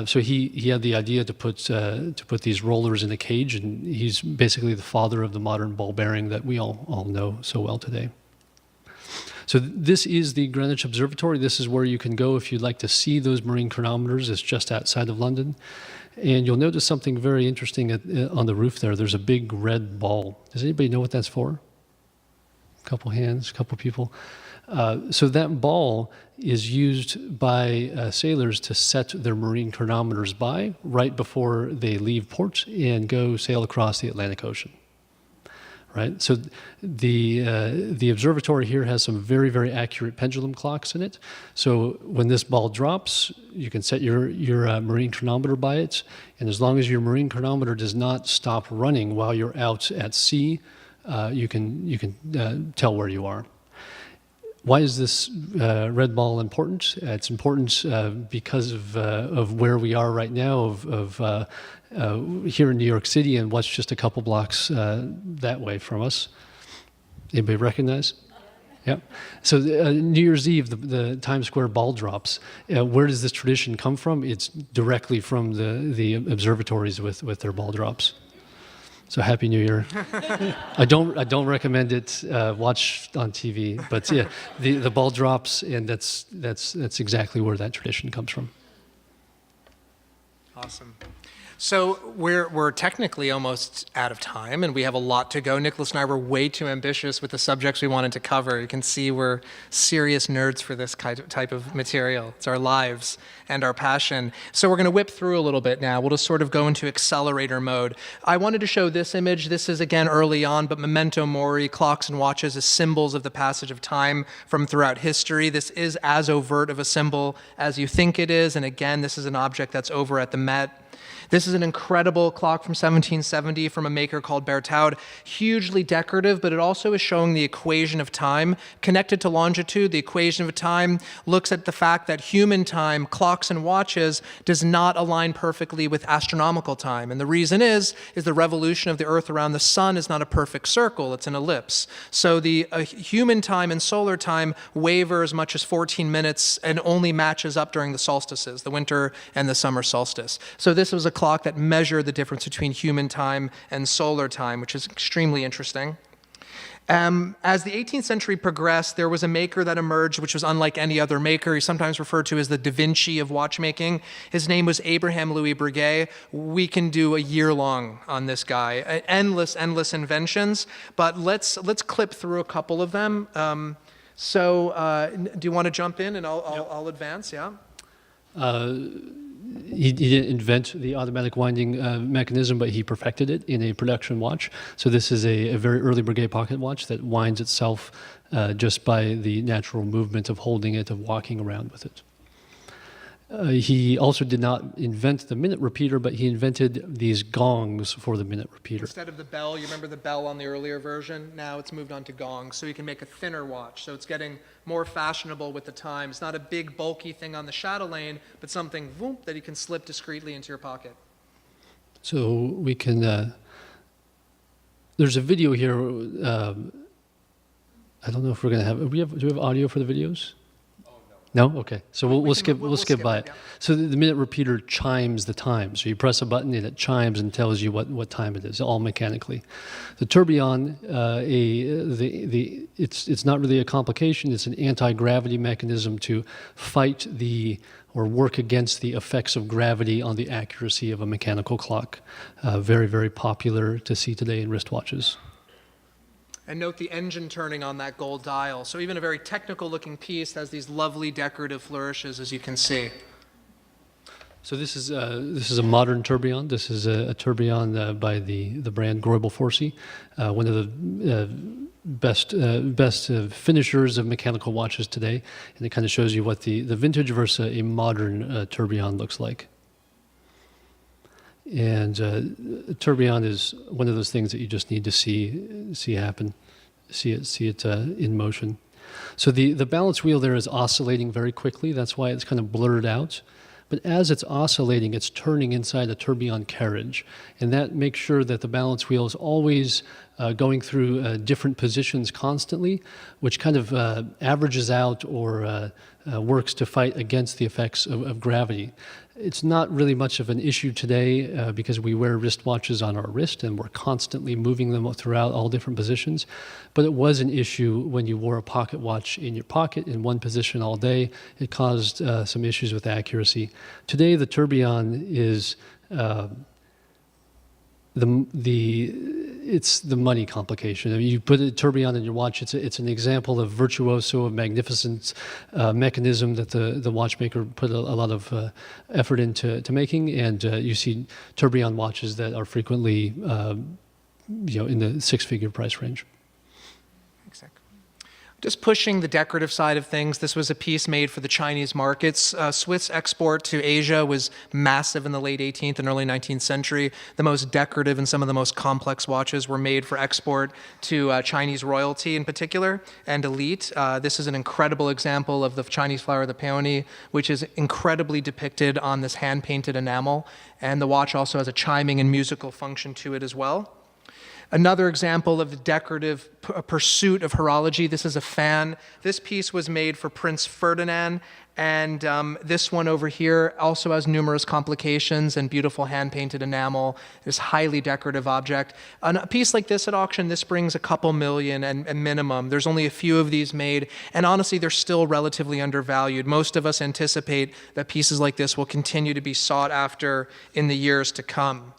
So he had the idea to put these rollers in a cage, and he's basically the father of the modern ball bearing that we all know so well today. So this is the Greenwich Observatory. This is where you can go if you'd like to see those marine chronometers. It's just outside of London. And you'll notice something very interesting on the roof there. There's a big red ball. Does anybody know what that's for? A couple hands, a couple people. So that ball is used by sailors to set their marine chronometers by right before they leave port and go sail across the Atlantic Ocean. Right, so the observatory here has some very, very accurate pendulum clocks in it. So when this ball drops, you can set your marine chronometer by it, and as long as your marine chronometer does not stop running while you're out at sea, you can tell where you are. Why is this red ball important? It's important because of where we are right now, here in New York City, and what's just a couple blocks that way from us. Anybody recognize? Yeah. So New Year's Eve, the Times Square ball drops. Where does this tradition come from? It's directly from the observatories with their ball drops. So Happy New Year. I don't recommend it watched on TV, but yeah, the ball drops, and that's exactly where that tradition comes from. Awesome. So we're technically almost out of time, and we have a lot to go. Nicholas and I were way too ambitious with the subjects we wanted to cover. You can see we're serious nerds for this type of material. It's our lives and our passion. So we're going to whip through a little bit now. We'll just sort of go into accelerator mode. I wanted to show this image. This is, again, early on, but memento mori, clocks and watches as symbols of the passage of time from throughout history. This is as overt of a symbol as you think it is, and again, this is an object that's over at the Met. This is an incredible clock from 1770 from a maker called Berthoud. Hugely decorative, but it also is showing the equation of time connected to longitude. The equation of time looks at the fact that human time, clocks and watches, does not align perfectly with astronomical time. And the reason is the revolution of the Earth around the sun is not a perfect circle, it's an ellipse. So the human time and solar time waver as much as 14 minutes and only matches up during the solstices, the winter and the summer solstice. So this was a clock that measured the difference between human time and solar time, which is extremely interesting. As the 18th century progressed, there was a maker that emerged which was unlike any other maker. He's sometimes referred to as the Da Vinci of watchmaking. His name was Abraham Louis Breguet. We can do a year long on this guy. Endless inventions, but let's clip through a couple of them. Do you want to jump in and I'll advance, yeah? He didn't invent the automatic winding mechanism, but he perfected it in a production watch. So this is a very early Breguet pocket watch that winds itself just by the natural movement of holding it, of walking around with it. He also did not invent the minute repeater, but he invented these gongs for the minute repeater. Instead of the bell, you remember the bell on the earlier version? Now it's moved on to gongs, so you can make a thinner watch. So it's getting more fashionable with the time. It's not a big, bulky thing on the chatelaine, but something whoop, that you can slip discreetly into your pocket. So we can, there's a video here. I don't know if we're going to have, do we have audio for the videos? No? Okay. So we'll skip by it. Yeah. So the minute repeater chimes the time. So you press a button and it chimes and tells you what time it is, all mechanically. The tourbillon, it's not really a complication. It's an anti-gravity mechanism to fight or work against the effects of gravity on the accuracy of a mechanical clock. Very, very popular to see today in wristwatches. And note the engine turning on that gold dial. So even a very technical looking piece has these lovely decorative flourishes, as you can see. So this is a modern tourbillon. This is a tourbillon by the brand Greubel Forsey, one of the best finishers of mechanical watches today. And it kind of shows you what the vintage versus a modern tourbillon looks like. And a tourbillon is one of those things that you just need to see happen, see it in motion. So the balance wheel there is oscillating very quickly. That's why it's kind of blurred out. But as it's oscillating, it's turning inside a tourbillon carriage, and that makes sure that the balance wheel is always going through different positions constantly, which kind of averages out or works to fight against the effects of gravity. It's not really much of an issue today because we wear wristwatches on our wrist and we're constantly moving them throughout all different positions. But it was an issue when you wore a pocket watch in your pocket in one position all day. It caused some issues with accuracy. Today, the tourbillon is it's the money complication. I mean, you put a tourbillon in your watch, it's an example of virtuoso, of magnificent mechanism that the watchmaker put a lot of effort into making, and you see tourbillon watches that are frequently in the six-figure price range. Exactly. Just pushing the decorative side of things, this was a piece made for the Chinese markets. Swiss export to Asia was massive in the late 18th and early 19th century. The most decorative and some of the most complex watches were made for export to Chinese royalty in particular and elite. This is an incredible example of the Chinese flower of the peony, which is incredibly depicted on this hand-painted enamel. And the watch also has a chiming and musical function to it as well. Another example of the decorative pursuit of horology, this is a fan. This piece was made for Prince Ferdinand, and this one over here also has numerous complications and beautiful hand-painted enamel. This highly decorative object. A piece like this at auction, this brings a couple million and minimum. There's only a few of these made, and honestly, they're still relatively undervalued. Most of us anticipate that pieces like this will continue to be sought after in the years to come.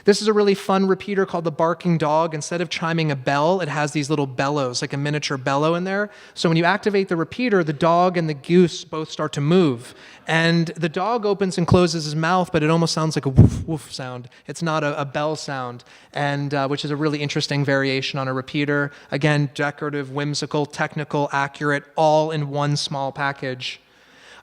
This is a really fun repeater called the Barking Dog. Instead of chiming a bell, it has these little bellows, like a miniature bellow in there. So when you activate the repeater, the dog and the goose both start to move. And the dog opens and closes his mouth, but it almost sounds like a woof, woof sound. It's not a bell sound, and which is a really interesting variation on a repeater. Again, decorative, whimsical, technical, accurate, all in one small package.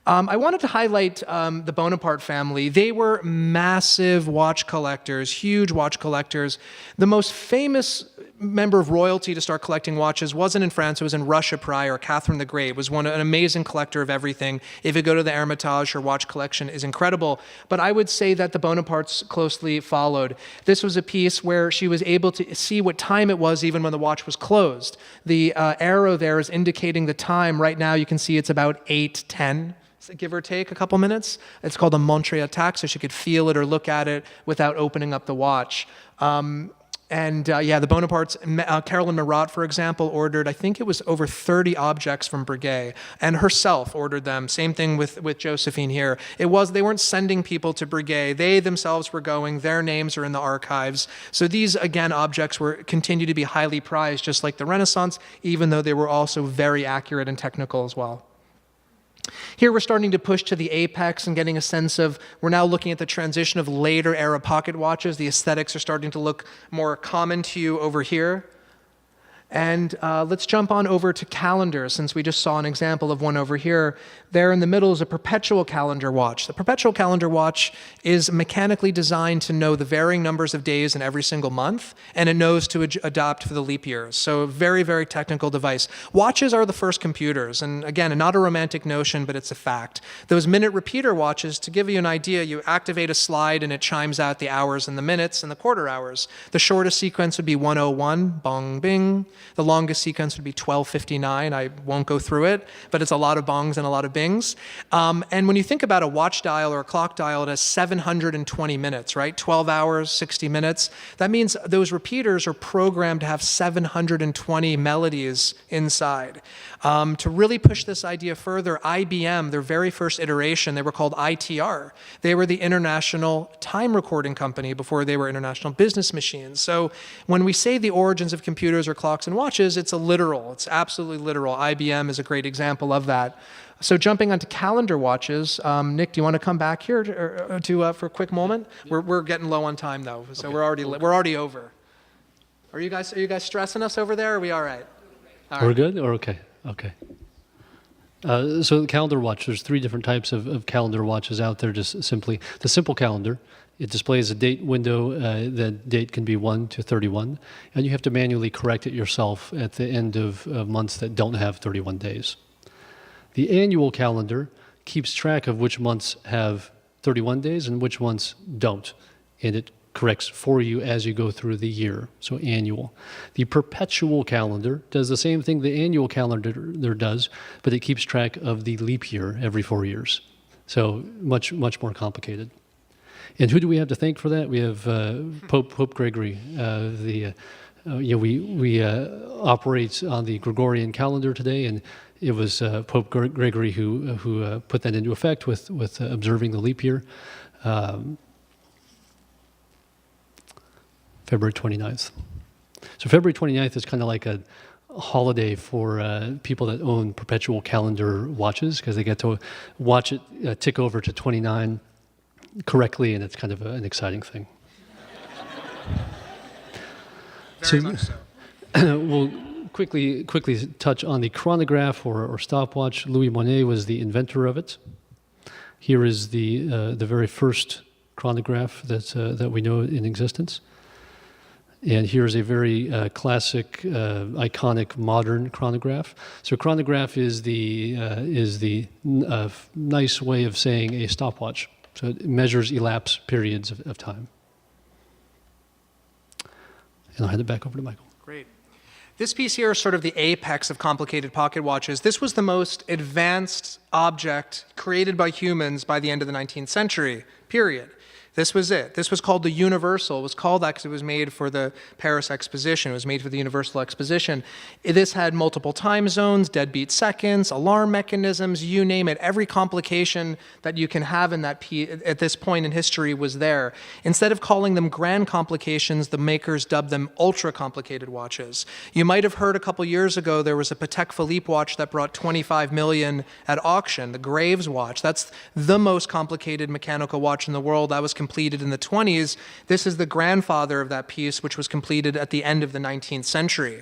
I wanted to highlight the Bonaparte family. They were massive watch collectors, huge watch collectors. The most famous member of royalty to start collecting watches wasn't in France, it was in Russia prior. Catherine the Great was an amazing collector of everything. If you go to the Hermitage, her watch collection is incredible. But I would say that the Bonapartes closely followed. This was a piece where she was able to see what time it was even when the watch was closed. The arrow there is indicating the time. Right now you can see it's about 8:10. Give or take a couple minutes. It's called a montre attack, so she could feel it or look at it without opening up the watch. The Bonapartes, Caroline Marat, for example, ordered, I think it was over 30 objects from Breguet, and herself ordered them. Same thing with Josephine here. They weren't sending people to Breguet. They themselves were going. Their names are in the archives. So these, again, objects continue to be highly prized, just like the Renaissance, even though they were also very accurate and technical as well. Here we're starting to push to the apex and getting a sense of, we're now looking at the transition of later era pocket watches. The aesthetics are starting to look more common to you over here. And let's jump on over to calendars, since we just saw an example of one over here. There in the middle is a perpetual calendar watch. The perpetual calendar watch is mechanically designed to know the varying numbers of days in every single month, and it knows to adapt for the leap years. So a very, very technical device. Watches are the first computers, and again, not a romantic notion, but it's a fact. Those minute repeater watches, to give you an idea, you activate a slide and it chimes out the hours and the minutes and the quarter hours. The shortest sequence would be 101, bong, bing. The longest sequence would be 1259. I won't go through it, but it's a lot of bongs and a lot of bings. And when you think about a watch dial or a clock dial, it has 720 minutes, right? 12 hours, 60 minutes. That means those repeaters are programmed to have 720 melodies inside. To really push this idea further, IBM, their very first iteration, they were called ITR. They were the International Time Recording Company before they were International Business Machines. So when we say the origins of computers or clocks and watches, it's a literal. It's absolutely literal. IBM is a great example of that. So jumping onto calendar watches, Nick, do you want to come back here for a quick moment? We're getting low on time though, so okay. We're already over. Are you guys stressing us over there? Or are we all right? All right. We're good or okay? Okay. So the calendar watch, there's 3 different types of calendar watches out there. Just simply the simple calendar. It displays a date window. The date can be 1 to 31, and you have to manually correct it yourself at the end of months that don't have 31 days. The annual calendar keeps track of which months have 31 days and which ones don't, and it corrects for you as you go through the year, so annual. The perpetual calendar does the same thing the annual calendar does, but it keeps track of the leap year every 4 years. So much more complicated. And who do we have to thank for that? We have Pope Gregory. We operate on the Gregorian calendar today, and it was Pope Gregory who put that into effect with observing the leap year. February 29th. So February 29th is kind of like a holiday for people that own perpetual calendar watches, because they get to watch it tick over to 29 correctly, and it's kind of an exciting thing. Very much so. We'll quickly touch on the chronograph or stopwatch. Louis Monet was the inventor of it. Here is the very first chronograph that we know in existence. And here's a very classic, iconic, modern chronograph. So chronograph is the nice way of saying a stopwatch. So it measures elapsed periods of time. And I'll hand it back over to Michael. Great. This piece here is sort of the apex of complicated pocket watches. This was the most advanced object created by humans by the end of the 19th century, period. This was it. This was called the Universal. It was called that because it was made for the Paris Exposition. It was made for the Universal Exposition. This had multiple time zones, deadbeat seconds, alarm mechanisms, you name it. Every complication that you can have in that at this point in history was there. Instead of calling them grand complications, the makers dubbed them ultra-complicated watches. You might have heard a couple years ago there was a Patek Philippe watch that brought 25 million at auction, the Graves watch. That's the most complicated mechanical watch in the world. That was completed in the 20s. This is the grandfather of that piece, which was completed at the end of the 19th century.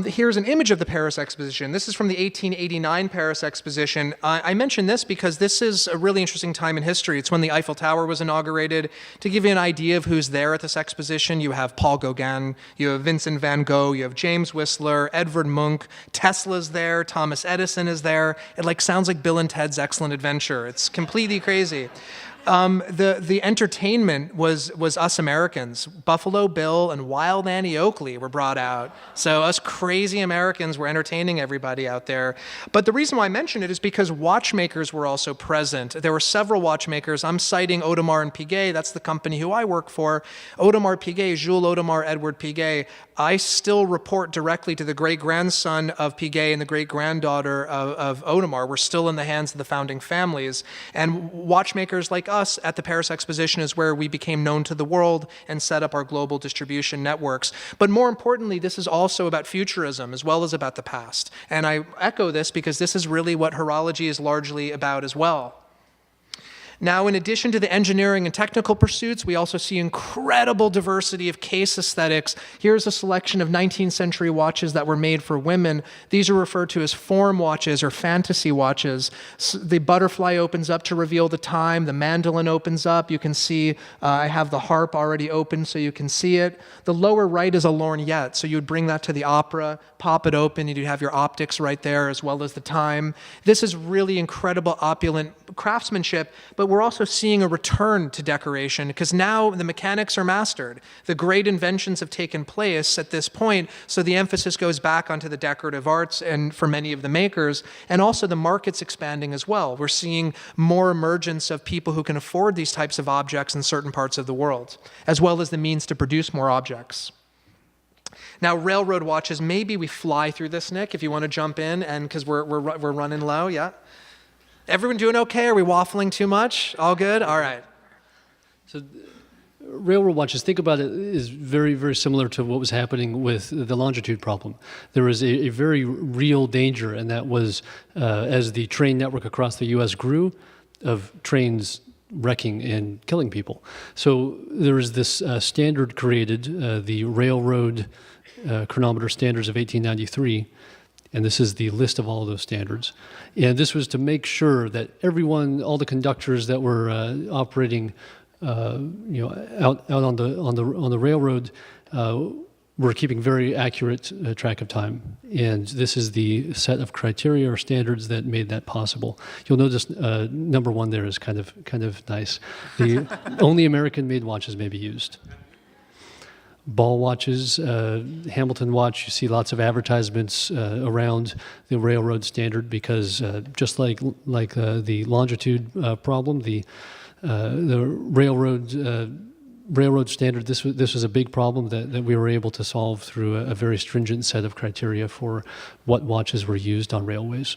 Here's an image of the Paris Exposition. This is from the 1889 Paris Exposition. I mention this because this is a really interesting time in history. It's when the Eiffel Tower was inaugurated. To give you an idea of who's there at this exposition, you have Paul Gauguin, you have Vincent van Gogh, you have James Whistler, Edvard Munch, Tesla's there, Thomas Edison is there. It sounds like Bill and Ted's Excellent Adventure. It's completely crazy. The entertainment was us Americans. Buffalo Bill and Wild Annie Oakley were brought out. So us crazy Americans were entertaining everybody out there. But the reason why I mention it is because watchmakers were also present. There were several watchmakers. I'm citing Audemars and Piguet. That's the company who I work for. Audemars Piguet, Jules Audemars, Edward Piguet. I still report directly to the great-grandson of Piguet and the great-granddaughter of Audemars. We're still in the hands of the founding families. And watchmakers like us at the Paris Exposition is where we became known to the world and set up our global distribution networks. But more importantly, this is also about futurism as well as about the past. And I echo this because this is really what horology is largely about as well. Now, in addition to the engineering and technical pursuits, we also see incredible diversity of case aesthetics. Here's a selection of 19th century watches that were made for women. These are referred to as form watches or fantasy watches. The butterfly opens up to reveal the time. The mandolin opens up. You can see I have the harp already open so you can see it. The lower right is a lorgnette, so you would bring that to the opera, pop it open, and you'd have your optics right there as well as the time. This is really incredible, opulent craftsmanship, but we're also seeing a return to decoration because now the mechanics are mastered. The great inventions have taken place at this point, so the emphasis goes back onto the decorative arts and for many of the makers, and also the market's expanding as well. We're seeing more emergence of people who can afford these types of objects in certain parts of the world, as well as the means to produce more objects. Now, railroad watches, maybe we fly through this, Nick, if you want to jump in, and because we're running low, yeah? Everyone doing okay? Are we waffling too much? All good? All right. So railroad watches, think about it, is very, very similar to what was happening with the longitude problem. There was a very real danger, and that was as the train network across the U.S. grew, of trains wrecking and killing people. So there was this standard created, the Railroad Chronometer Standards of 1893, and this is the list of all of those standards. And this was to make sure that everyone, all the conductors that were operating, out on the railroad, were keeping very accurate track of time. And this is the set of criteria or standards that made that possible. You'll notice number one there is kind of nice. The only American-made watches may be used. Ball watches, Hamilton watch, you see lots of advertisements around the railroad standard because just like the longitude problem, the railroad standard, this was a big problem that we were able to solve through a very stringent set of criteria for what watches were used on railways.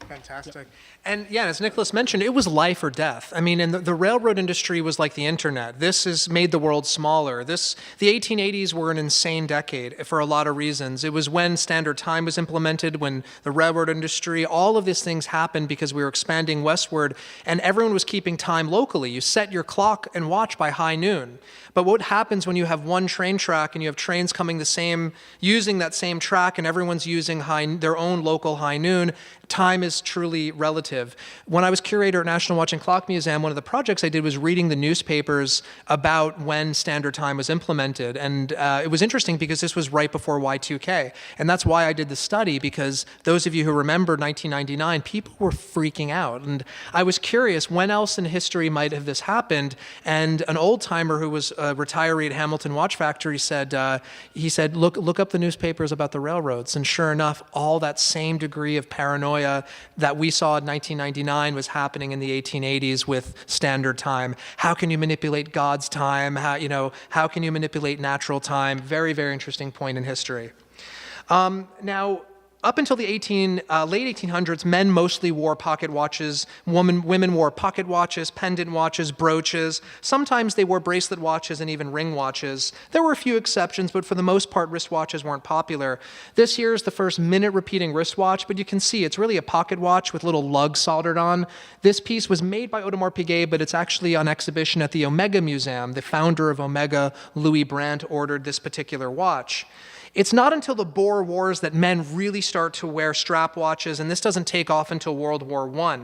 Fantastic. Yep. And yeah, as Nicholas mentioned, it was life or death. I mean, and the railroad industry was like the internet. This has made the world smaller. The 1880s were an insane decade for a lot of reasons. It was when standard time was implemented, when the railroad industry, all of these things happened because we were expanding westward and everyone was keeping time locally. You set your clock and watch by high noon. But what happens when you have one train track and you have trains coming using that same track and everyone's using their own local high noon, time is truly relative. When I was curator at National Watch and Clock Museum, one of the projects I did was reading the newspapers about when standard time was implemented. And it was interesting because this was right before Y2K. And that's why I did the study, because those of you who remember 1999, people were freaking out. And I was curious, when else in history might have this happened? And an old timer who was a retiree at Hamilton Watch Factory said, look up the newspapers about the railroads. And sure enough, all that same degree of paranoia that we saw in 1999 was happening in the 1880s with standard time. How can you manipulate God's time? How can you manipulate natural time? Very, very interesting point in history. Now, up until the late 1800s, men mostly wore pocket watches. Women wore pocket watches, pendant watches, brooches. Sometimes they wore bracelet watches and even ring watches. There were a few exceptions, but for the most part, wristwatches weren't popular. This here is the first minute-repeating wristwatch, but you can see it's really a pocket watch with little lugs soldered on. This piece was made by Audemars Piguet, but it's actually on exhibition at the Omega Museum. The founder of Omega, Louis Brandt, ordered this particular watch. It's not until the Boer Wars that men really start to wear strap watches, and this doesn't take off until World War I.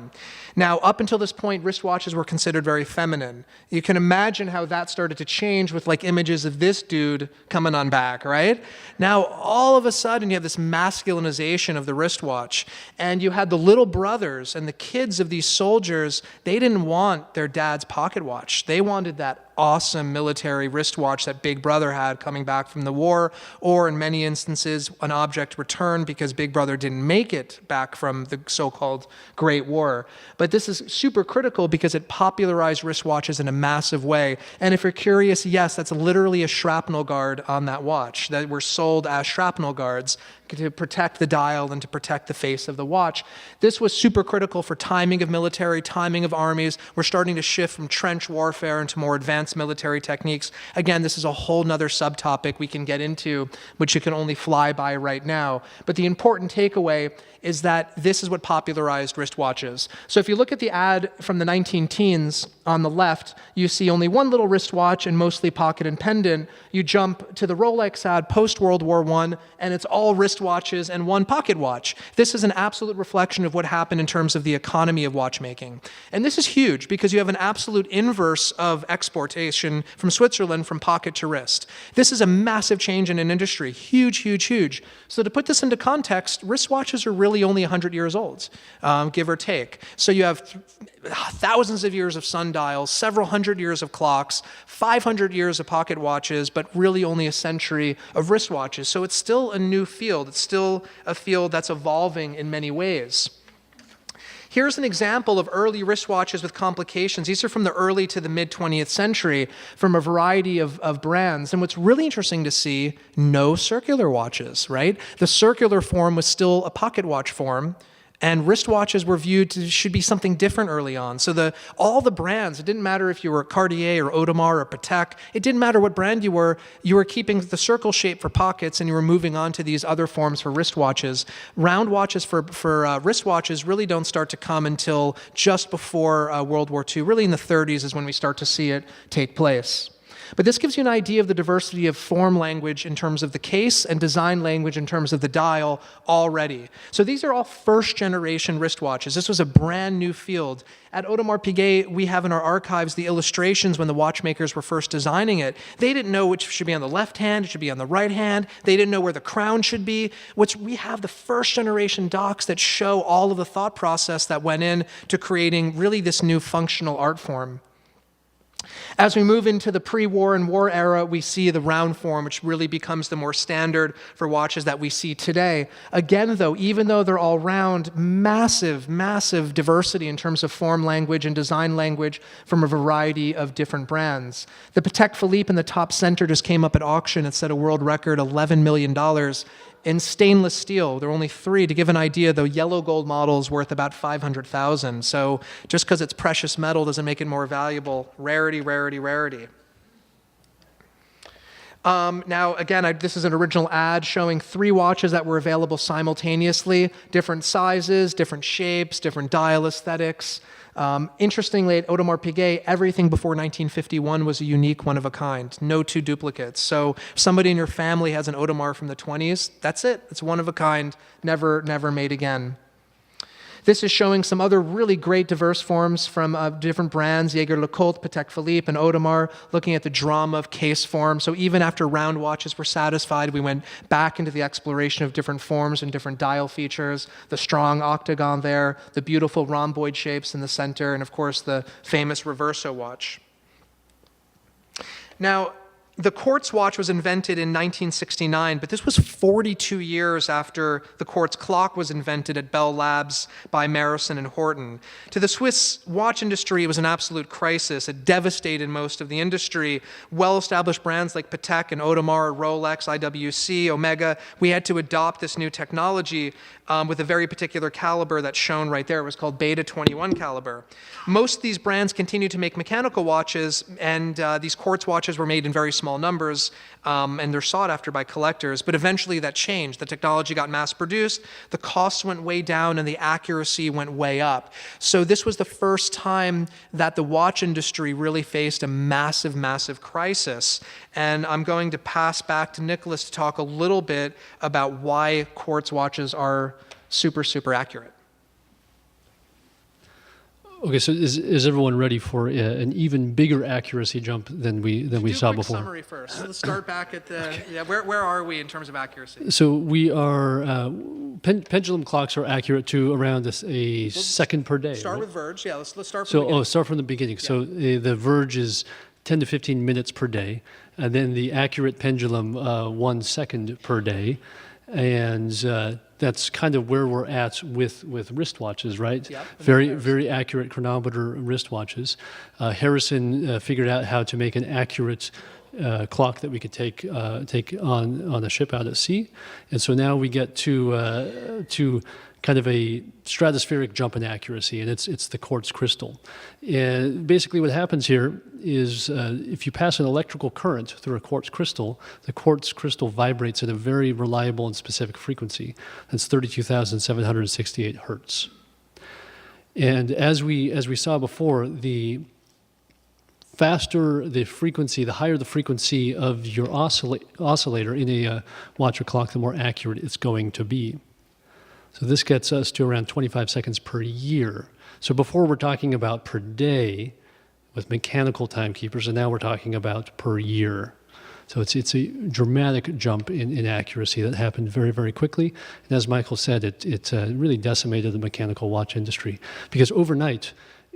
Now, up until this point, wristwatches were considered very feminine. You can imagine how that started to change with like images of this dude coming on back, right? Now, all of a sudden, you have this masculinization of the wristwatch, and you had the little brothers and the kids of these soldiers. They didn't want their dad's pocket watch. They wanted that awesome military wristwatch that Big Brother had coming back from the war, or in many instances, an object returned because Big Brother didn't make it back from the so-called Great War. But this is super critical because it popularized wristwatches in a massive way. And if you're curious, yes, that's literally a shrapnel guard on that watch that were sold as shrapnel guards to protect the dial and to protect the face of the watch. This was super critical for timing of military, timing of armies. We're starting to shift from trench warfare into more advanced military techniques. Again, this is a whole nother subtopic we can get into, which you can only fly by right now. But the important takeaway is that this is what popularized wristwatches. So if you look at the ad from the 19-teens on the left, you see only one little wristwatch and mostly pocket and pendant. You jump to the Rolex ad post-World War I, and it's all wristwatches and one pocket watch. This is an absolute reflection of what happened in terms of the economy of watchmaking. And this is huge because you have an absolute inverse of exportation from Switzerland from pocket to wrist. This is a massive change in an industry. Huge, huge, huge. So to put this into context, wristwatches are really only 100 years old, give or take. So you have thousands of years of sundials, several hundred years of clocks, 500 years of pocket watches, but really only a century of wristwatches. So it's still a new field. It's still a field that's evolving in many ways. Here's an example of early wristwatches with complications. These are from the early to the mid-20th century from a variety of brands. And what's really interesting to see, no circular watches, right? The circular form was still a pocket watch form, and wristwatches were viewed to should be something different early on. So all the brands, it didn't matter if you were Cartier or Audemars or Patek, it didn't matter what brand you were keeping the circle shape for pockets and you were moving on to these other forms for wristwatches. Round watches for wristwatches really don't start to come until just before World War II. Really in the 30s is when we start to see it take place. But this gives you an idea of the diversity of form language in terms of the case and design language in terms of the dial already. So these are all first-generation wristwatches. This was a brand new field. At Audemars Piguet, we have in our archives the illustrations when the watchmakers were first designing it. They didn't know which should be on the left hand, it should be on the right hand. They didn't know where the crown should be. We have the first-generation docs that show all of the thought process that went in to creating really this new functional art form. As we move into the pre-war and war era, we see the round form, which really becomes the more standard for watches that we see today. Again, though, even though they're all round, massive, massive diversity in terms of form language and design language from a variety of different brands. The Patek Philippe in the top center just came up at auction. It set a world record, $11 million. In stainless steel, there are only 3. To give an idea, the yellow gold model is worth about 500,000. So just because it's precious metal doesn't make it more valuable. Rarity, rarity, rarity. Now, again, this is an original ad showing 3 watches that were available simultaneously, different sizes, different shapes, different dial aesthetics. Interestingly, at Audemars Piguet, everything before 1951 was a unique one of a kind. No 2 duplicates. So if somebody in your family has an Audemars from the 20s, that's it. It's one of a kind, never made again. This is showing some other really great diverse forms from different brands, Jaeger-LeCoultre, Patek Philippe, and Audemars, looking at the drama of case form. So even after round watches were satisfied, we went back into the exploration of different forms and different dial features, the strong octagon there, the beautiful rhomboid shapes in the center, and of course the famous Reverso watch. Now, the quartz watch was invented in 1969, but this was 42 years after the quartz clock was invented at Bell Labs by Marison and Horton. To the Swiss watch industry, it was an absolute crisis. It devastated most of the industry. Well-established brands like Patek and Audemars, Rolex, IWC, Omega, we had to adopt this new technology with a very particular caliber that's shown right there. It was called Beta 21 caliber. Most of these brands continue to make mechanical watches, and these quartz watches were made in very small numbers, and they're sought after by collectors. But eventually that changed. The technology got mass-produced, the costs went way down, and the accuracy went way up. So this was the first time that the watch industry really faced a massive, massive crisis. And I'm going to pass back to Nicholas to talk a little bit about why quartz watches are super, super accurate. Okay, so is everyone ready for an even bigger accuracy jump than we saw before? Summary first. So let's start back at the where are we in terms of accuracy? So we are pendulum clocks are accurate to around a second per day. Start right? with verge. Yeah, let's start from the beginning. Start from the beginning. Yeah. So the verge is 10 to 15 minutes per day, and then the accurate pendulum 1 second per day, and that's kind of where we're at with wristwatches, right? Yep. Very accurate chronometer wristwatches. Harrison figured out how to make an accurate clock that we could take on a ship out at sea. And so now we get to kind of a stratospheric jump in accuracy, and it's the quartz crystal. And basically what happens here is if you pass an electrical current through a quartz crystal, the quartz crystal vibrates at a very reliable and specific frequency. That's 32,768 hertz. And as we saw before, the faster the frequency, the higher the frequency of your oscillator in a watch or clock, the more accurate it's going to be. So this gets us to around 25 seconds per year. So before we're talking about per day with mechanical timekeepers, and now we're talking about per year. So it's a dramatic jump in accuracy that happened very, very quickly. And as Michael said, it really decimated the mechanical watch industry. Because overnight,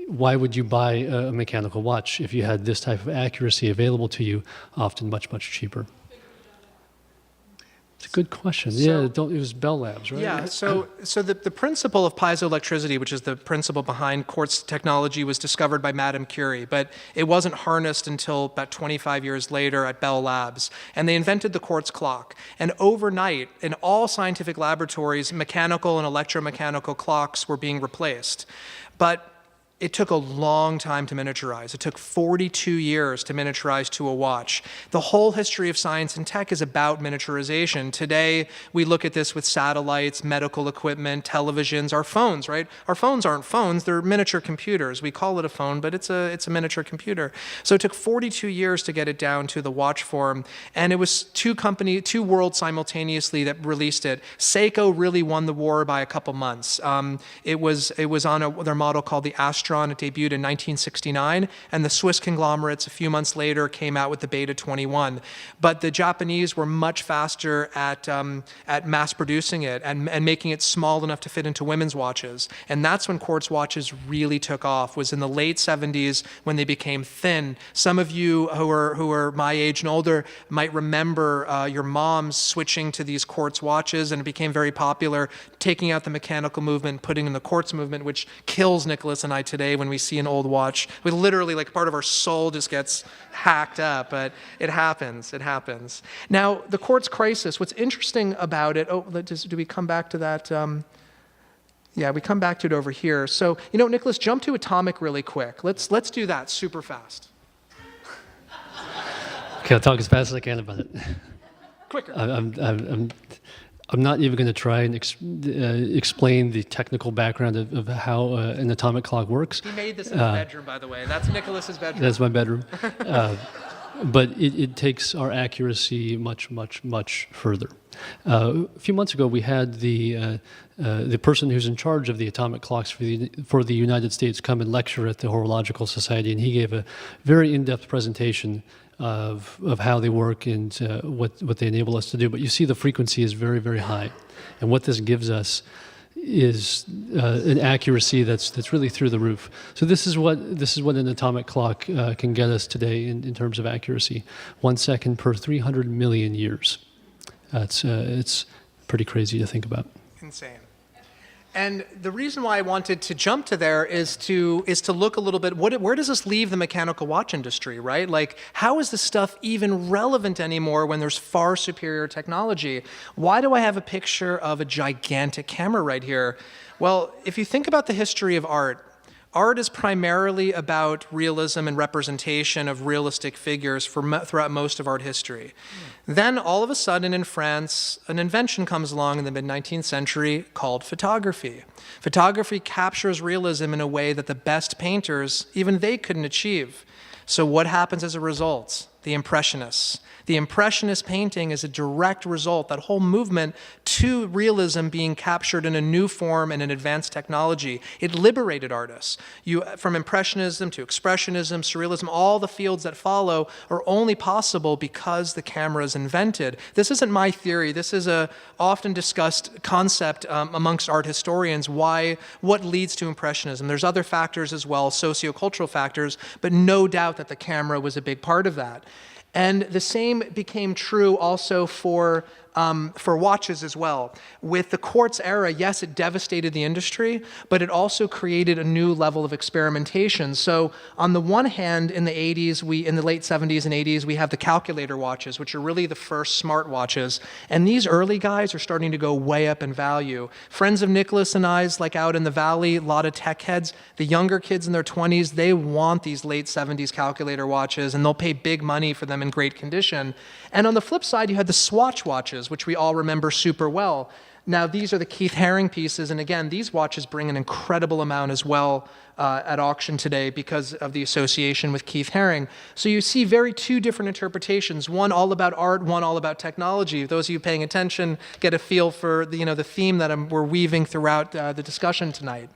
why would you buy a mechanical watch if you had this type of accuracy available to you, often much, much cheaper? It's a good question. It was Bell Labs, right? Yeah, so the principle of piezoelectricity, which is the principle behind quartz technology, was discovered by Madame Curie, but it wasn't harnessed until about 25 years later at Bell Labs. And they invented the quartz clock. And overnight, in all scientific laboratories, mechanical and electromechanical clocks were being replaced. But it took a long time to miniaturize. It took 42 years to miniaturize to a watch. The whole history of science and tech is about miniaturization. Today, we look at this with satellites, medical equipment, televisions, our phones, right? Our phones aren't phones, they're miniature computers. We call it a phone, but it's a miniature computer. So it took 42 years to get it down to the watch form, and it was two worlds simultaneously that released it. Seiko really won the war by a couple months. It was on their model called the Astra. It debuted in 1969, and the Swiss conglomerates a few months later came out with the Beta 21. But the Japanese were much faster at mass producing it and making it small enough to fit into women's watches. And that's when quartz watches really took off, was in the late 70s when they became thin. Some of you who are my age and older might remember your moms switching to these quartz watches, and it became very popular, taking out the mechanical movement, putting in the quartz movement, which kills Nicholas and I today when we see an old watch. We literally, like, part of our soul just gets hacked up, but it happens. Now, the quartz crisis, what's interesting about it, do we come back to that? Yeah, we come back to it over here. So, Nicholas, jump to atomic really quick. Let's do that super fast. Okay, I'll talk as fast as I can about it. Quicker. I'm not even going to try and explain the technical background of how an atomic clock works. He made this in his bedroom, by the way. That's Nicholas's bedroom. That's my bedroom. But it takes our accuracy much, much, much further. A few months ago, we had the person who's in charge of the atomic clocks for the United States come and lecture at the Horological Society, and he gave a very in-depth presentation of how they work and what they enable us to do. But you see the frequency is very, very high. And what this gives us is an accuracy that's really through the roof. So this is what an atomic clock can get us today in terms of accuracy. 1 second per 300 million years. It's pretty crazy to think about. Insane. And the reason why I wanted to jump to there is to look a little bit, where does this leave the mechanical watch industry, right? Like, how is this stuff even relevant anymore when there's far superior technology? Why do I have a picture of a gigantic camera right here? Well, if you think about the history of art is primarily about realism and representation of realistic figures throughout most of art history. Then all of a sudden in France, an invention comes along in the mid-19th century called photography. Photography captures realism in a way that the best painters, even they couldn't achieve. So what happens as a result? The Impressionists. The Impressionist painting is a direct result, that whole movement to realism being captured in a new form and an advanced technology. It liberated artists. From Impressionism to Expressionism, Surrealism, all the fields that follow are only possible because the camera is invented. This isn't my theory. This is a often discussed concept amongst art historians, what leads to Impressionism. There's other factors as well, sociocultural factors, but no doubt that the camera was a big part of that. And the same became true also for for watches as well. With the quartz era, yes, it devastated the industry, but it also created a new level of experimentation. So on the one hand, in the late 70s and 80s, we have the calculator watches, which are really the first smart watches. And these early guys are starting to go way up in value. Friends of Nicholas and I's, like out in the valley, a lot of tech heads, the younger kids in their 20s, they want these late 70s calculator watches, and they'll pay big money for them in great condition. And on the flip side, you had the Swatch watches, which we all remember super well. Now, these are the Keith Haring pieces, and again, these watches bring an incredible amount as well at auction today because of the association with Keith Haring. So you see two different interpretations, one all about art, one all about technology. Those of you paying attention get a feel for the theme that we're weaving throughout the discussion tonight.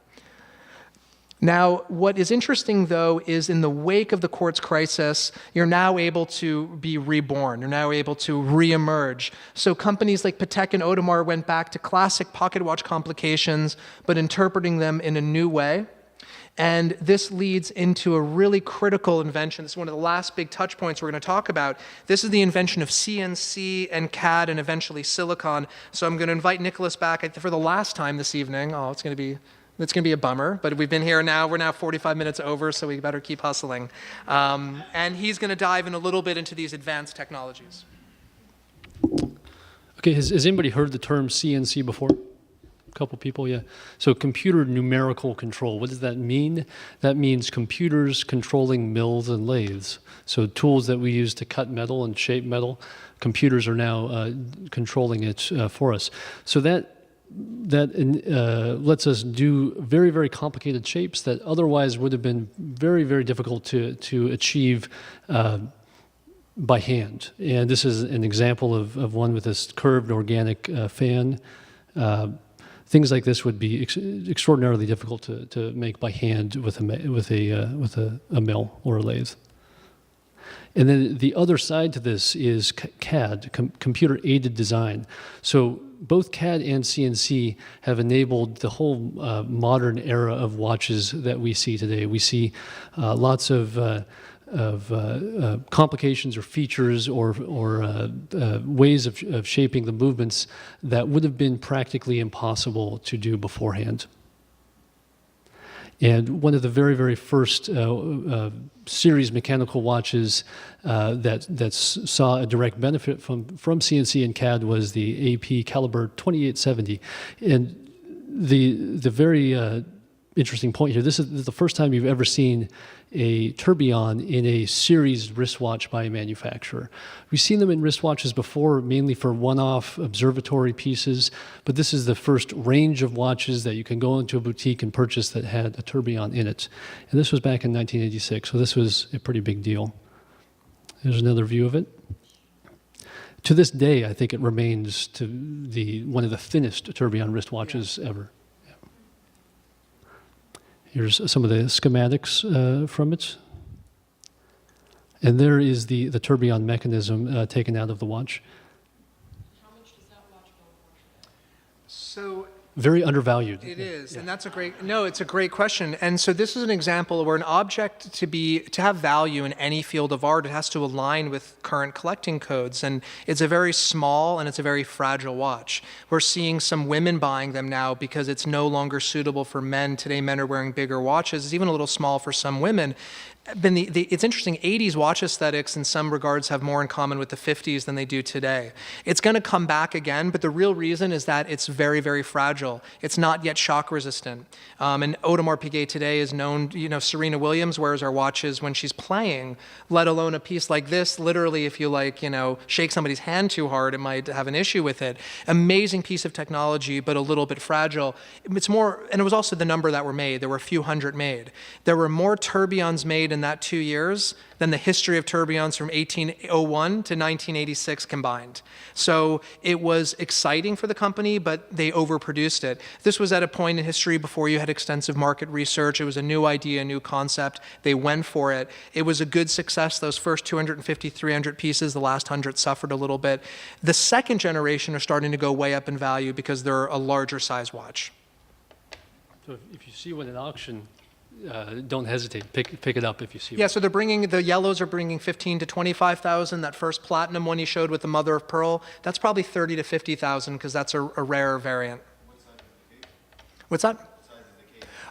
Now, what is interesting, though, is in the wake of the quartz crisis, you're now able to be reborn. You're now able to reemerge. So companies like Patek and Audemars went back to classic pocket watch complications, but interpreting them in a new way. And this leads into a really critical invention. This is one of the last big touch points we're going to talk about. This is the invention of CNC and CAD and eventually silicon. So I'm going to invite Nicholas back for the last time this evening. Oh, it's going to be a bummer, but we've been here now. We're now 45 minutes over, so we better keep hustling. And he's going to dive in a little bit into these advanced technologies. Okay, has anybody heard the term CNC before? A couple people, yeah. So computer numerical control, what does that mean? That means computers controlling mills and lathes. So tools that we use to cut metal and shape metal, computers are now controlling it for us. So that lets us do very, very complicated shapes that otherwise would have been very, very difficult to achieve by hand. And this is an example of one with this curved organic fan. Things like this would be extraordinarily difficult to make by hand with a mill or a lathe. And then the other side to this is CAD, computer-aided design. So both CAD and CNC have enabled the whole modern era of watches that we see today. We see lots of complications or features or ways of shaping the movements that would have been practically impossible to do beforehand. And one of the very, very first series mechanical watches that saw a direct benefit from CNC and CAD was the AP Caliber 2870. And the very interesting point here, this is the first time you've ever seen a tourbillon in a series wristwatch by a manufacturer. We've seen them in wristwatches before, mainly for one-off observatory pieces, but this is the first range of watches that you can go into a boutique and purchase that had a tourbillon in it. And this was back in 1986, so this was a pretty big deal. Here's another view of it. To this day, I think it remains one of the thinnest tourbillon wristwatches ever. Here's some of the schematics from it. And there is the tourbillon mechanism taken out of the watch. How much does that watch go for? So very undervalued. it is, and that's it's a great question. And so this is an example where an object to have value in any field of art, it has to align with current collecting codes. And it's a very small and it's a very fragile watch. We're seeing some women buying them now because it's no longer suitable for men. Today, men are wearing bigger watches. It's even a little small for some women. It's interesting, 80s watch aesthetics in some regards have more in common with the 50s than they do today. It's going to come back again, but the real reason is that it's very, very fragile. It's not yet shock resistant. And Audemars Piguet today is known, Serena Williams wears our watches when she's playing, let alone a piece like this. Literally, if you shake somebody's hand too hard, it might have an issue with it. Amazing piece of technology, but a little bit fragile. It's more, and it was also the number that were made. There were a few hundred made. There were more tourbillons made in that 2 years than the history of tourbillons from 1801 to 1986 combined. So it was exciting for the company, but they overproduced it. This was at a point in history before you had extensive market research. It was a new idea, a new concept. They went for it. It was a good success. Those first 250, 300 pieces, the last 100 suffered a little bit. The second generation are starting to go way up in value because they're a larger size watch. So if you see one at auction, don't hesitate. Pick it up if you see Yeah, one. so the yellows are bringing 15 to 25,000. That first platinum one you showed with the mother of pearl, that's probably 30 to 50,000 because that's a rarer variant. What's that?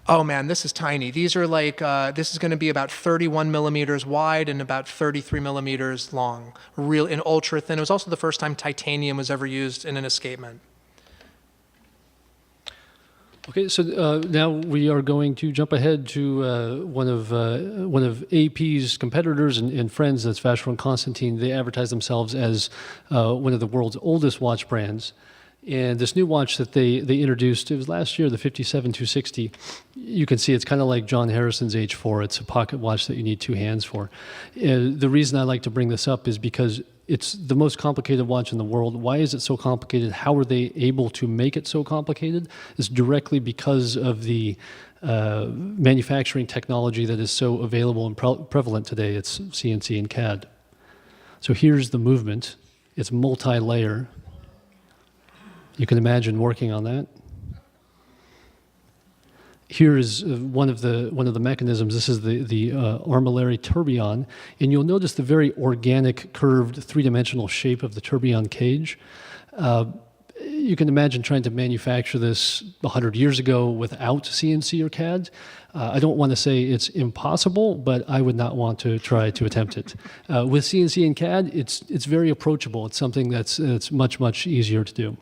Oh man, this is tiny. These are like, this is going to be about 31 millimeters wide and about 33 millimeters long. Real and ultra thin. It was also the first time titanium was ever used in an escapement. Okay, so now we are going to jump ahead to one of AP's competitors and friends. That's Vacheron Constantin. They advertise themselves as one of the world's oldest watch brands. And this new watch that they introduced, it was last year, the 57-260. You can see it's kind of like John Harrison's H4. It's a pocket watch that you need two hands for. The reason I like to bring this up is because it's the most complicated watch in the world. Why is it so complicated? How are they able to make it so complicated? It's directly because of the manufacturing technology that is so available and prevalent today. It's CNC and CAD. So here's the movement. It's multi-layer. You can imagine working on that. Here is one of the mechanisms. This is the armillary tourbillon, and you'll notice the very organic, curved, three-dimensional shape of the tourbillon cage. You can imagine trying to manufacture this 100 years ago without CNC or CAD. I don't want to say it's impossible, but I would not want to try to attempt it. With CNC and CAD, it's very approachable. It's something that's much easier to do.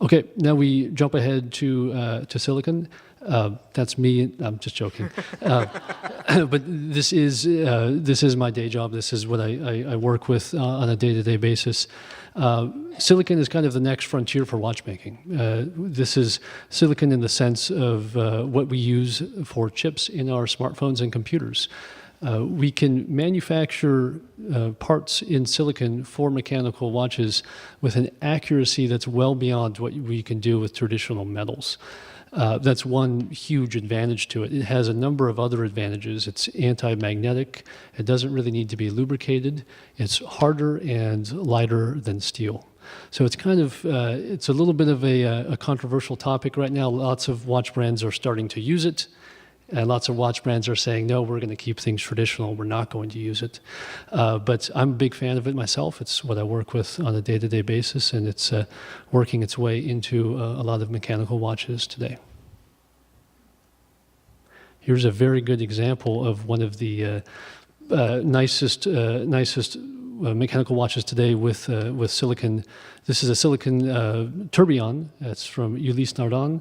Okay, now we jump ahead to silicon. That's me. I'm just joking. But this is my day job. This is what I work with on a day-to-day basis. Silicon is kind of the next frontier for watchmaking. This is silicon in the sense of what we use for chips in our smartphones and computers. We can manufacture parts in silicon for mechanical watches with an accuracy that's well beyond what we can do with traditional metals. That's one huge advantage to it. It has a number of other advantages. It's anti-magnetic. It doesn't really need to be lubricated. It's harder and lighter than steel. So it's kind of, it's a little bit of a controversial topic right now. Lots of watch brands are starting to use it. And lots of watch brands are saying, no, we're going to keep things traditional. We're not going to use it. But I'm a big fan of it myself. It's what I work with on a day-to-day basis, and it's working its way into a lot of mechanical watches today. Here's a very good example of one of the nicest mechanical watches today with silicon. This is a silicon tourbillon. That's from Ulysse Nardin.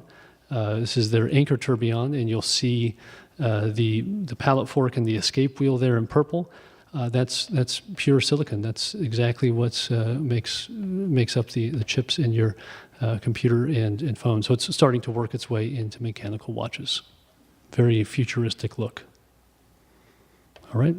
This is their anchor tourbillon, and you'll see the pallet fork and the escape wheel there in purple. That's pure silicon. That's exactly what makes up the chips in your computer and phone. So it's starting to work its way into mechanical watches. Very futuristic look. All right.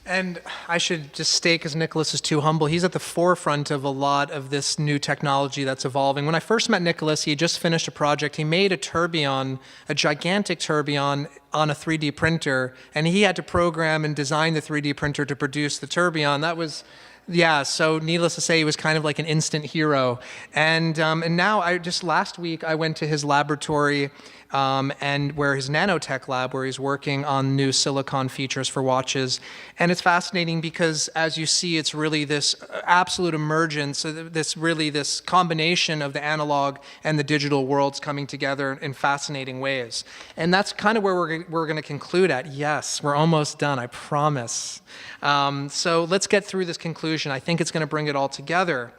And I should just state, because Nicholas is too humble, he's at the forefront of a lot of this new technology that's evolving. When I first met Nicholas, he had just finished a project. He made a tourbillon, a gigantic tourbillon on a 3D printer, and he had to program and design the 3D printer to produce the tourbillon. That was, yeah, so needless to say, he was kind of like an instant hero. And now, last week, I went to his laboratory and where his nanotech lab, where he's working on new silicon features for watches. And it's fascinating because, as you see, it's really this absolute emergence, this combination of the analog and the digital worlds coming together in fascinating ways. And that's kind of where we're going to conclude at. Yes, we're almost done, I promise. So let's get through this conclusion. I think it's going to bring it all together.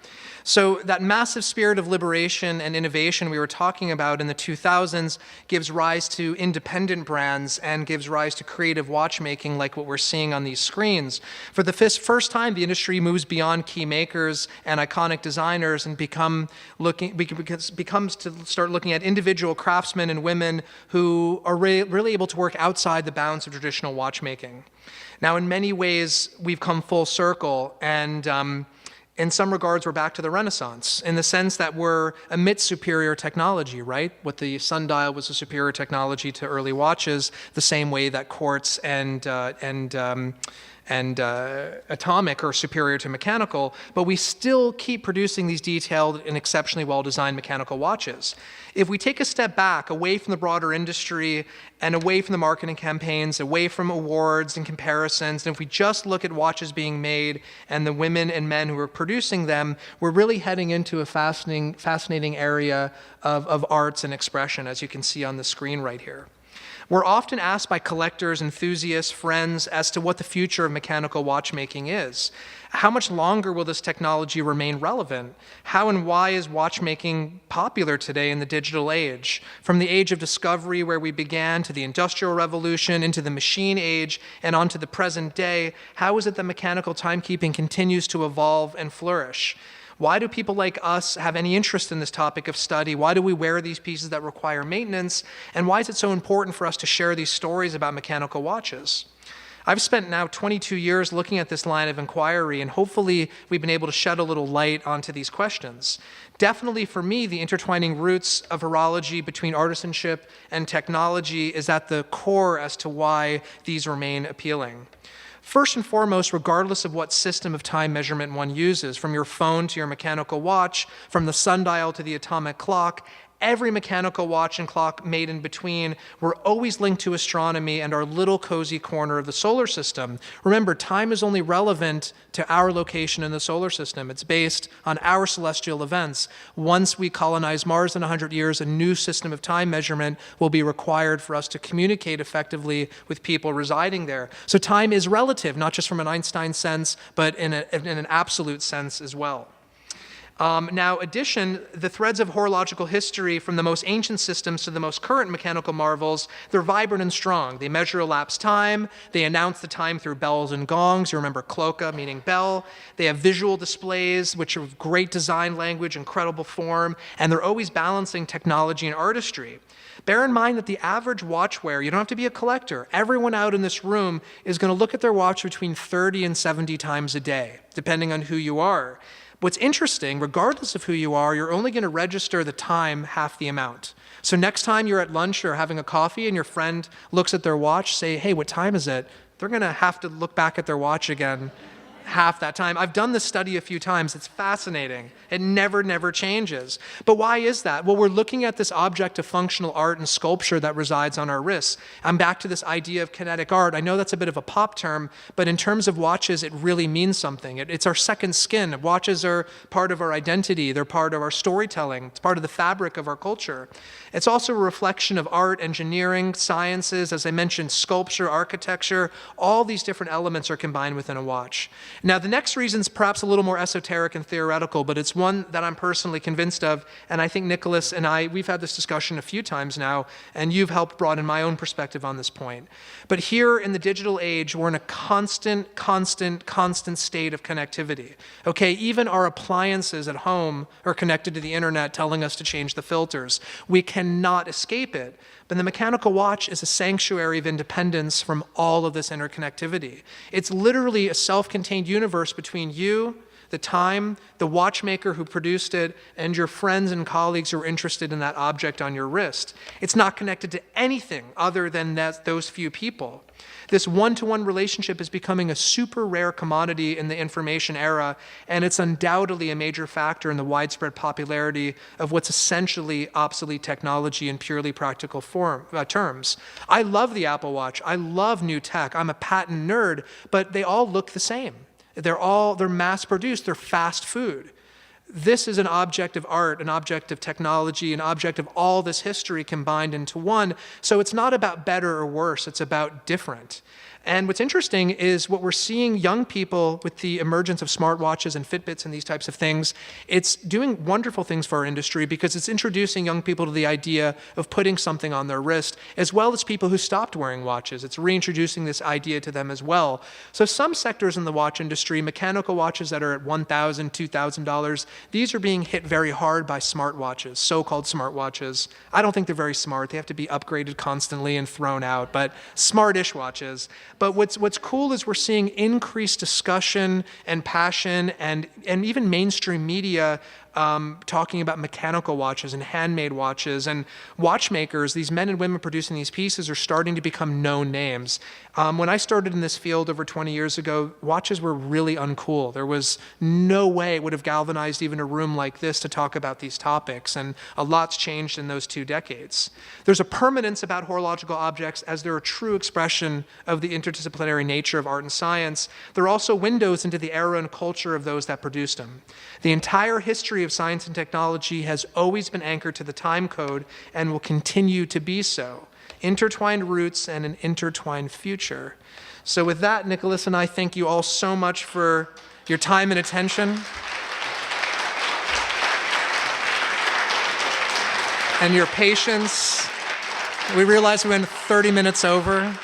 So that massive spirit of liberation and innovation we were talking about in the 2000s gives rise to independent brands and gives rise to creative watchmaking like what we're seeing on these screens. For the first time, the industry moves beyond key makers and iconic designers and becomes to start looking at individual craftsmen and women who are really able to work outside the bounds of traditional watchmaking. Now, in many ways, we've come full circle, and In some regards, we're back to the Renaissance, in the sense that we're amidst superior technology, right? What the sundial was a superior technology to early watches, the same way that quartz and atomic are superior to mechanical, but we still keep producing these detailed and exceptionally well-designed mechanical watches. If we take a step back, away from the broader industry and away from the marketing campaigns, away from awards and comparisons, and if we just look at watches being made and the women and men who are producing them, we're really heading into a fascinating area of arts and expression, as you can see on the screen right here. We're often asked by collectors, enthusiasts, friends, as to what the future of mechanical watchmaking is. How much longer will this technology remain relevant? How and why is watchmaking popular today in the digital age? From the age of discovery where we began, to the Industrial Revolution, into the machine age, and onto the present day, how is it that mechanical timekeeping continues to evolve and flourish? Why do people like us have any interest in this topic of study? Why do we wear these pieces that require maintenance? And why is it so important for us to share these stories about mechanical watches? I've spent now 22 years looking at this line of inquiry, and hopefully we've been able to shed a little light onto these questions. Definitely for me, the intertwining roots of horology between artisanship and technology is at the core as to why these remain appealing. First and foremost, regardless of what system of time measurement one uses, from your phone to your mechanical watch, from the sundial to the atomic clock, every mechanical watch and clock made in between, we're always linked to astronomy and our little cozy corner of the solar system. Remember, time is only relevant to our location in the solar system. It's based on our celestial events. Once we colonize Mars in 100 years, a new system of time measurement will be required for us to communicate effectively with people residing there. So time is relative, not just from an Einstein sense, but in an absolute sense as well. Now, addition, the threads of horological history from the most ancient systems to the most current mechanical marvels, they're vibrant and strong. They measure elapsed time. They announce the time through bells and gongs. You remember cloca, meaning bell. They have visual displays, which are great design language, incredible form, and they're always balancing technology and artistry. Bear in mind that the average watch wearer, you don't have to be a collector, everyone out in this room is going to look at their watch between 30 and 70 times a day, depending on who you are. What's interesting, regardless of who you are, you're only going to register the time half the amount. So next time you're at lunch or having a coffee and your friend looks at their watch, say, hey, what time is it? They're going to have to look back at their watch again half that time. I've done this study a few times. It's fascinating. It never changes. But why is that? Well, we're looking at this object of functional art and sculpture that resides on our wrists. I'm back to this idea of kinetic art. I know that's a bit of a pop term, but in terms of watches, it really means something. It's our second skin. Watches are part of our identity. They're part of our storytelling. It's part of the fabric of our culture. It's also a reflection of art, engineering, sciences, as I mentioned, sculpture, architecture. All these different elements are combined within a watch. Now, the next reason is perhaps a little more esoteric and theoretical, but it's one that I'm personally convinced of, and I think Nicholas and we've had this discussion a few times now, and you've helped broaden my own perspective on this point. But here in the digital age, we're in a constant state of connectivity. Okay, even our appliances at home are connected to the internet telling us to change the filters. We cannot escape it. But the mechanical watch is a sanctuary of independence from all of this interconnectivity. It's literally a self-contained universe between you, the time, the watchmaker who produced it, and your friends and colleagues who are interested in that object on your wrist. It's not connected to anything other than those few people. This one-to-one relationship is becoming a super rare commodity in the information era, and it's undoubtedly a major factor in the widespread popularity of what's essentially obsolete technology in purely practical terms. I love the Apple Watch. I love new tech. I'm a patent nerd, but they all look the same. They're mass-produced. They're fast food. This is an object of art, an object of technology, an object of all this history combined into one. So it's not about better or worse, it's about different. And what's interesting is what we're seeing young people with the emergence of smartwatches and Fitbits and these types of things, it's doing wonderful things for our industry because it's introducing young people to the idea of putting something on their wrist, as well as people who stopped wearing watches. It's reintroducing this idea to them as well. So some sectors in the watch industry, mechanical watches that are at $1,000, $2,000, these are being hit very hard by smartwatches, so-called smartwatches. I don't think they're very smart. They have to be upgraded constantly and thrown out, but smartish watches. But what's cool is we're seeing increased discussion and passion and even mainstream media talking about mechanical watches and handmade watches, and watchmakers, these men and women producing these pieces, are starting to become known names. When I started in this field over 20 years ago, watches were really uncool. There was no way it would have galvanized even a room like this to talk about these topics, and a lot's changed in those 2 decades. There's a permanence about horological objects as they're a true expression of the interdisciplinary nature of art and science. They're also windows into the era and culture of those that produced them. The entire history of science and technology has always been anchored to the time code and will continue to be so. Intertwined roots and an intertwined future. So with that, Nicholas and I thank you all so much for your time and attention. And your patience. We realize we went 30 minutes over,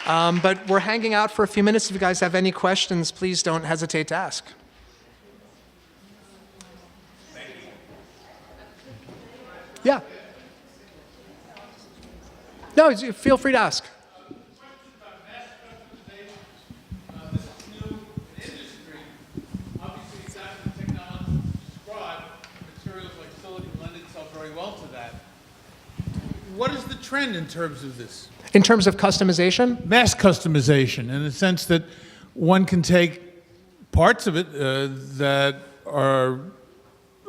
but we're hanging out for a few minutes. If you guys have any questions, please don't hesitate to ask. Yeah. No, feel free to ask. This is new in industry. Obviously, exactly the technology described, materials like silicon lend itself very well to that. What is the trend in terms of this? In terms of customization? Mass customization, in the sense that one can take parts of it that are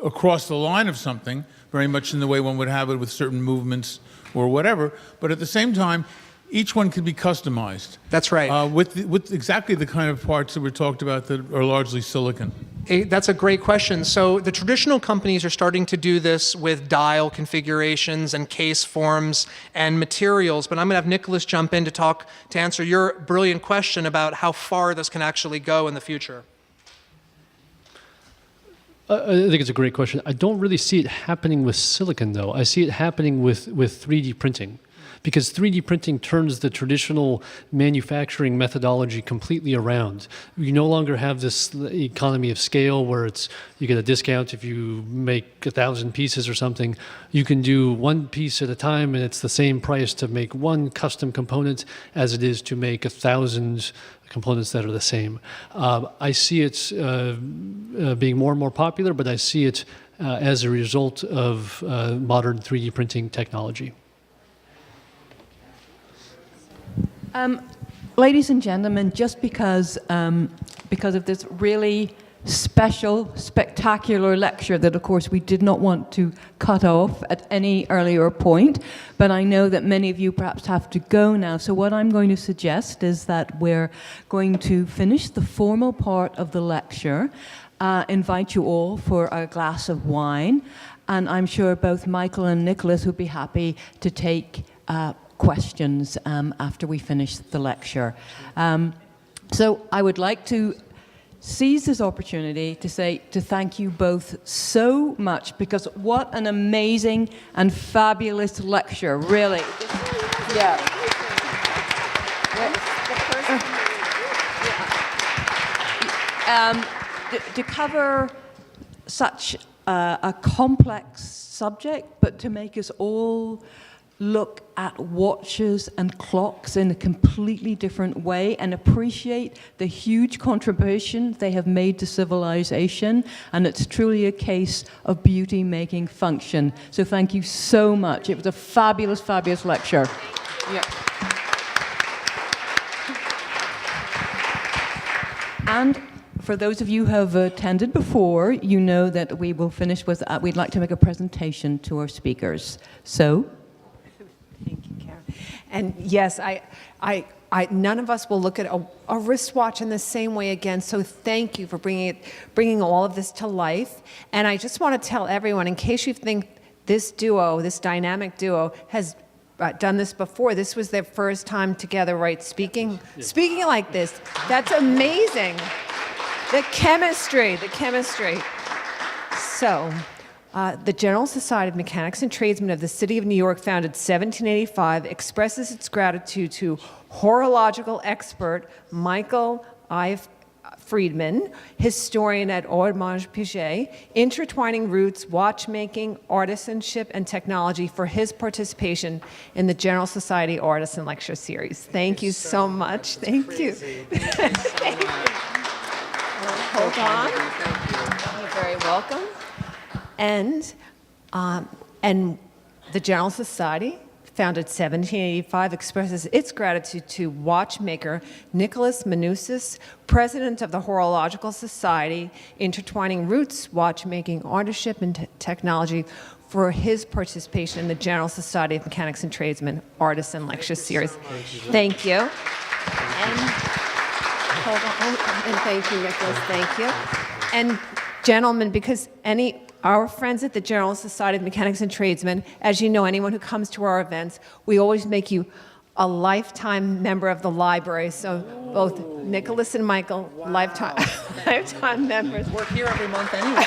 across the line of something, very much in the way one would have it with certain movements or whatever, but at the same time, each one can be customized. That's right. With exactly the kind of parts that were talked about that are largely silicon. That's a great question. So the traditional companies are starting to do this with dial configurations and case forms and materials, but I'm going to have Nicholas jump in to answer your brilliant question about how far this can actually go in the future. I think it's a great question. I don't really see it happening with silicon, though. I see it happening with 3D printing, because 3D printing turns the traditional manufacturing methodology completely around. You no longer have this economy of scale where you get a discount if you make 1,000 pieces or something. You can do one piece at a time, and it's the same price to make one custom component as it is to make 1,000 components that are the same. I see it being more and more popular, but I see it as a result of modern 3D printing technology. Ladies and gentlemen, just because of this really special, spectacular lecture that, of course, we did not want to cut off at any earlier point, but I know that many of you perhaps have to go now. So what I'm going to suggest is that we're going to finish the formal part of the lecture, invite you all for a glass of wine, and I'm sure both Michael and Nicholas would be happy to take questions after we finish the lecture. So I would like to seize this opportunity to thank you both so much, because what an amazing and fabulous lecture, really. Yeah. To cover such a complex subject, but to make us all look at watches and clocks in a completely different way and appreciate the huge contribution they have made to civilization. And it's truly a case of beauty making function. So thank you so much. It was a fabulous, fabulous lecture. Yeah. And for those of you who have attended before, you know that we will finish with, we'd like to make a presentation to our speakers. So. Thank you, Karen. And yes, none of us will look at a wristwatch in the same way again. So thank you for bringing all of this to life. And I just want to tell everyone, in case you think this duo, this dynamic duo, has done this before, this was their first time together, right? Speaking like this. That's amazing. The chemistry. So. The General Society of Mechanics and Tradesmen of the City of New York, founded 1785, expresses its gratitude to horological expert Michael Friedman, historian at Orange Piguet, Intertwining Roots, Watchmaking, Artisanship, and Technology for his participation in the General Society Artisan Lecture Series. Thank you so much. Thank you. Hold on. You're very welcome. And the General Society, founded 1785, expresses its gratitude to watchmaker Nicholas Manousos, president of the Horological Society, Intertwining Roots, Watchmaking, Artisanship, and Technology, for his participation in the General Society of Mechanics and Tradesmen Artisan Lecture Series. Thank you. And hold on. And thank you, Nicholas. Thank you. And gentlemen, because our friends at the General Society of Mechanics and Tradesmen, as you know, anyone who comes to our events, we always make you a lifetime member of the library. So both Nicholas and Michael, lifetime members. We're here every month anyway.